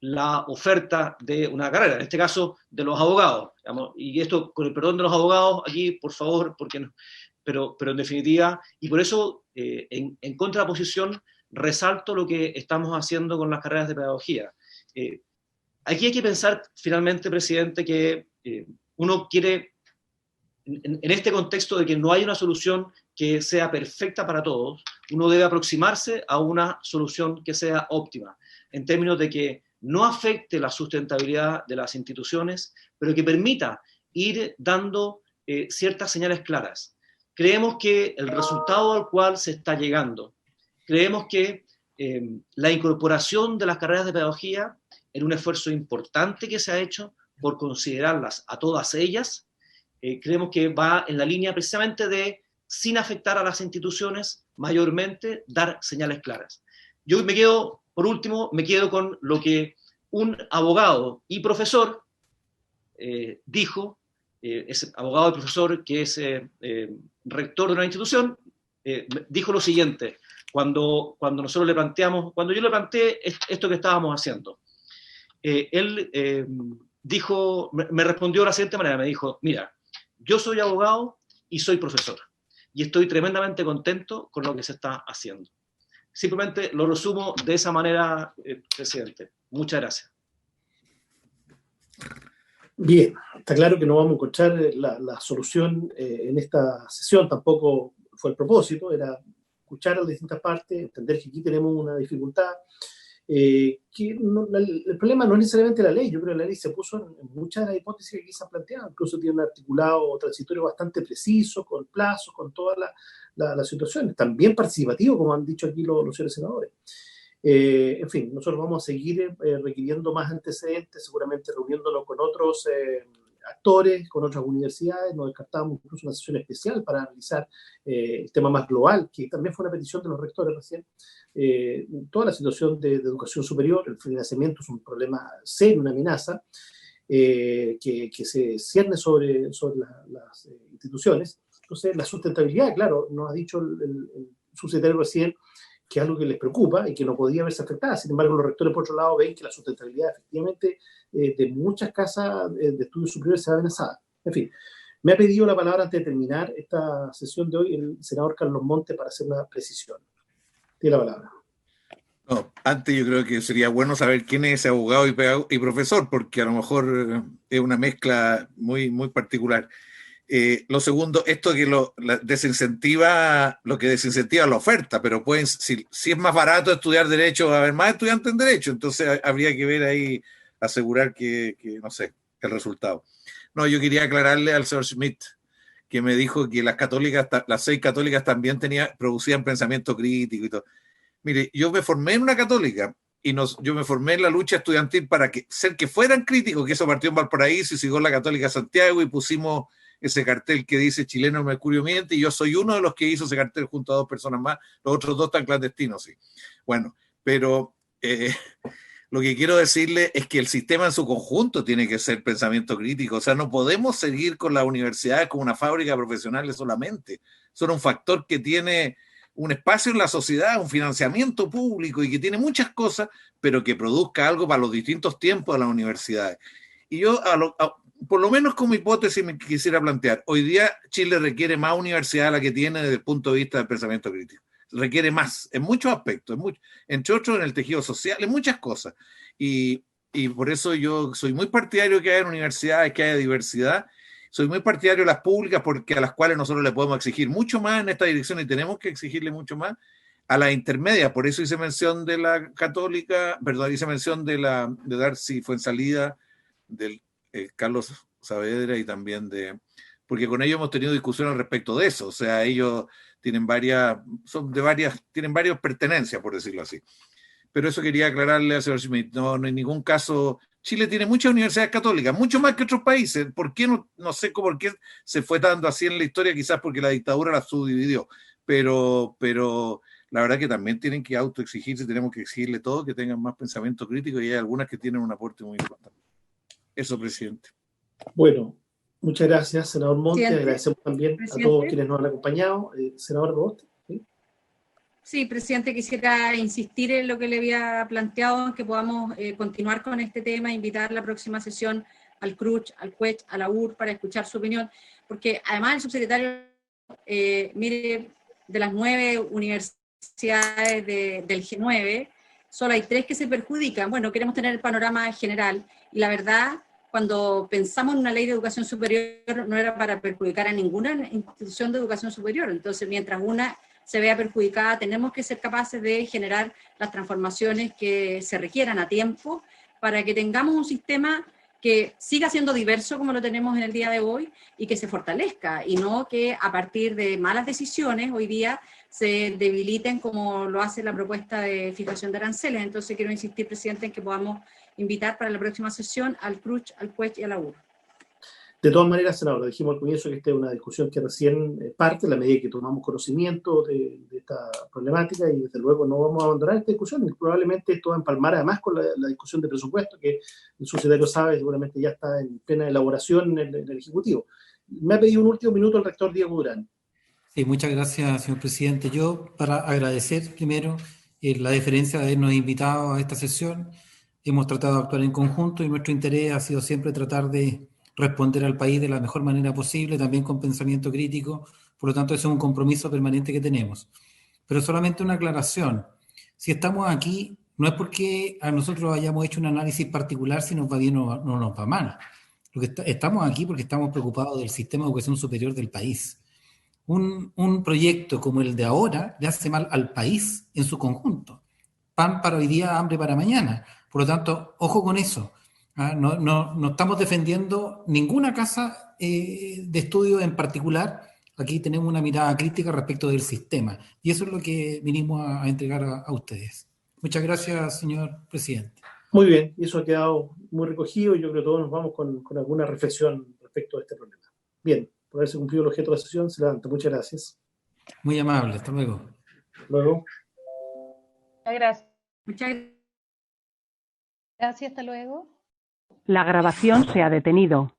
la oferta de una carrera, en este caso de los abogados, digamos, y esto con el perdón de los abogados aquí, por favor, porque no, pero en definitiva, y por eso en contraposición resalto lo que estamos haciendo con las carreras de pedagogía. Aquí hay que pensar finalmente, presidente, que uno quiere, en este contexto de que no hay una solución que sea perfecta para todos, uno debe aproximarse a una solución que sea óptima, en términos de que no afecte la sustentabilidad de las instituciones, pero que permita ir dando ciertas señales claras. Creemos que el resultado al cual se está llegando, creemos que la incorporación de las carreras de pedagogía en un esfuerzo importante que se ha hecho por considerarlas a todas ellas, creemos que va en la línea precisamente de, sin afectar a las instituciones, mayormente dar señales claras. Yo me quedo, por último, con lo que un abogado y profesor dijo, ese abogado y profesor que es rector de una institución, dijo lo siguiente, cuando nosotros le planteamos, cuando yo le planteé esto que estábamos haciendo. Él dijo, me respondió de la siguiente manera, me dijo, mira, yo soy abogado y soy profesor, y estoy tremendamente contento con lo que se está haciendo. Simplemente lo resumo de esa manera, presidente. Muchas gracias. Bien, está claro que no vamos a encontrar la solución en esta sesión, tampoco fue el propósito, era escuchar a las distintas partes, entender que aquí tenemos una dificultad, que el problema no es necesariamente la ley, yo creo que la ley se puso en muchas de las hipótesis que aquí se han planteado, incluso tiene un articulado transitorio bastante preciso, con plazos, con todas las situaciones, también participativo, como han dicho aquí los señores senadores. En fin, nosotros vamos a seguir requiriendo más antecedentes, seguramente reuniéndonos con otros actores, con otras universidades, nos descartamos incluso una sesión especial para analizar el tema más global, que también fue una petición de los rectores recién, toda la situación de educación superior, el financiamiento es un problema serio, una amenaza, que se cierne sobre las instituciones. Entonces, la sustentabilidad, claro, nos ha dicho el subsecretario recién, que es algo que les preocupa y que no podía verse afectada. Sin embargo, los rectores, por otro lado, ven que la sustentabilidad, efectivamente, de muchas casas de estudios superiores se ve amenazada. En fin, me ha pedido la palabra antes de terminar esta sesión de hoy el senador Carlos Montes para hacer una precisión. Tiene la palabra. No, antes yo creo que sería bueno saber quién es ese abogado y profesor, porque a lo mejor es una mezcla muy, muy particular. Lo segundo, esto que lo que desincentiva la oferta, pero si es más barato estudiar Derecho, va a haber más estudiantes en Derecho, entonces habría que ver ahí, asegurar que no sé, el resultado. No, yo quería aclararle al señor Schmidt, que me dijo que las 6 católicas también producían pensamiento crítico y todo. Mire, yo me formé en una católica, yo me formé en la lucha estudiantil para que fueran críticos, que eso partió en Valparaíso y siguió la Católica Santiago y pusimos ese cartel que dice chileno Mercurio miente, y yo soy uno de los que hizo ese cartel junto a 2 personas más, los otros 2 están clandestinos, sí. Bueno, pero lo que quiero decirle es que el sistema en su conjunto tiene que ser pensamiento crítico, o sea, no podemos seguir con las universidades como una fábrica de profesionales solamente, son un factor que tiene un espacio en la sociedad, un financiamiento público y que tiene muchas cosas, pero que produzca algo para los distintos tiempos de las universidades. Y yo, por lo menos como hipótesis, me quisiera plantear, hoy día Chile requiere más universidad de la que tiene desde el punto de vista del pensamiento crítico. Requiere más, en muchos aspectos, entre otros en el tejido social, en muchas cosas. Y por eso yo soy muy partidario que haya universidades, que haya diversidad. Soy muy partidario de las públicas, porque a las cuales nosotros le podemos exigir mucho más en esta dirección y tenemos que exigirle mucho más. A las intermedias, por eso hice mención de la Católica, perdón, hice mención de Darcy Fuensalida, del Carlos Saavedra y también porque con ellos hemos tenido discusiones respecto de eso, o sea, ellos tienen varias pertenencias, por decirlo así. Pero eso quería aclararle al señor Schmidt, no en ningún caso. Chile tiene muchas universidades católicas, mucho más que otros países. ¿Por qué? No sé por qué se fue dando así en la historia, quizás porque la dictadura la subdividió, pero la verdad que también tienen que autoexigirse, tenemos que exigirle todo, que tengan más pensamiento crítico, y hay algunas que tienen un aporte muy importante. Eso, presidente. Bueno, muchas gracias, senador Montes. Agradecemos también a todos quienes nos han acompañado. Senador Roboste. Sí, presidente, quisiera insistir en lo que le había planteado, que podamos continuar con este tema, invitar la próxima sesión al CRUCH, al CUECH, a la UR para escuchar su opinión, porque además el subsecretario, mire, de las 9 universidades del G9, solo hay 3 que se perjudican. Bueno, queremos tener el panorama general, y la verdad, cuando pensamos en una ley de educación superior, no era para perjudicar a ninguna institución de educación superior. Entonces, mientras una se vea perjudicada, tenemos que ser capaces de generar las transformaciones que se requieran a tiempo para que tengamos un sistema que siga siendo diverso como lo tenemos en el día de hoy y que se fortalezca, y no que a partir de malas decisiones hoy día se debiliten como lo hace la propuesta de fijación de aranceles. Entonces quiero insistir, presidente, en que podamos invitar para la próxima sesión al CRUCH, al CUECH y a la UR. De todas maneras, senador, lo dijimos al comienzo que esta es una discusión que recién parte, en la medida que tomamos conocimiento de esta problemática, y desde luego no vamos a abandonar esta discusión, y probablemente esto va a empalmar además con la discusión de presupuesto, que el subsecretario sabe, seguramente ya está en plena elaboración en el Ejecutivo. Me ha pedido un último minuto el rector Diego Durán. Sí, muchas gracias, señor presidente. Yo, para agradecer primero la deferencia de habernos invitado a esta sesión, hemos tratado de actuar en conjunto y nuestro interés ha sido siempre tratar de responder al país de la mejor manera posible, también con pensamiento crítico. Por lo tanto, ese es un compromiso permanente que tenemos. Pero solamente una aclaración. Si estamos aquí, no es porque a nosotros hayamos hecho un análisis particular si nos va bien o no nos va mal. Estamos aquí porque estamos preocupados del sistema de educación superior del país. Un proyecto como el de ahora le hace mal al país en su conjunto. Pan para hoy día, hambre para mañana. Por lo tanto, ojo con eso. No estamos defendiendo ninguna casa de estudio en particular. Aquí tenemos una mirada crítica respecto del sistema. Y eso es lo que vinimos a entregar a ustedes. Muchas gracias, señor presidente. Muy bien, y eso ha quedado muy recogido, y yo creo que todos nos vamos con alguna reflexión respecto a este problema. Bien, por haberse cumplido el objeto de la sesión, se levanta. Muchas gracias. Muy amable, hasta luego. Luego. Gracias. Muchas gracias, hasta luego. La grabación se ha detenido.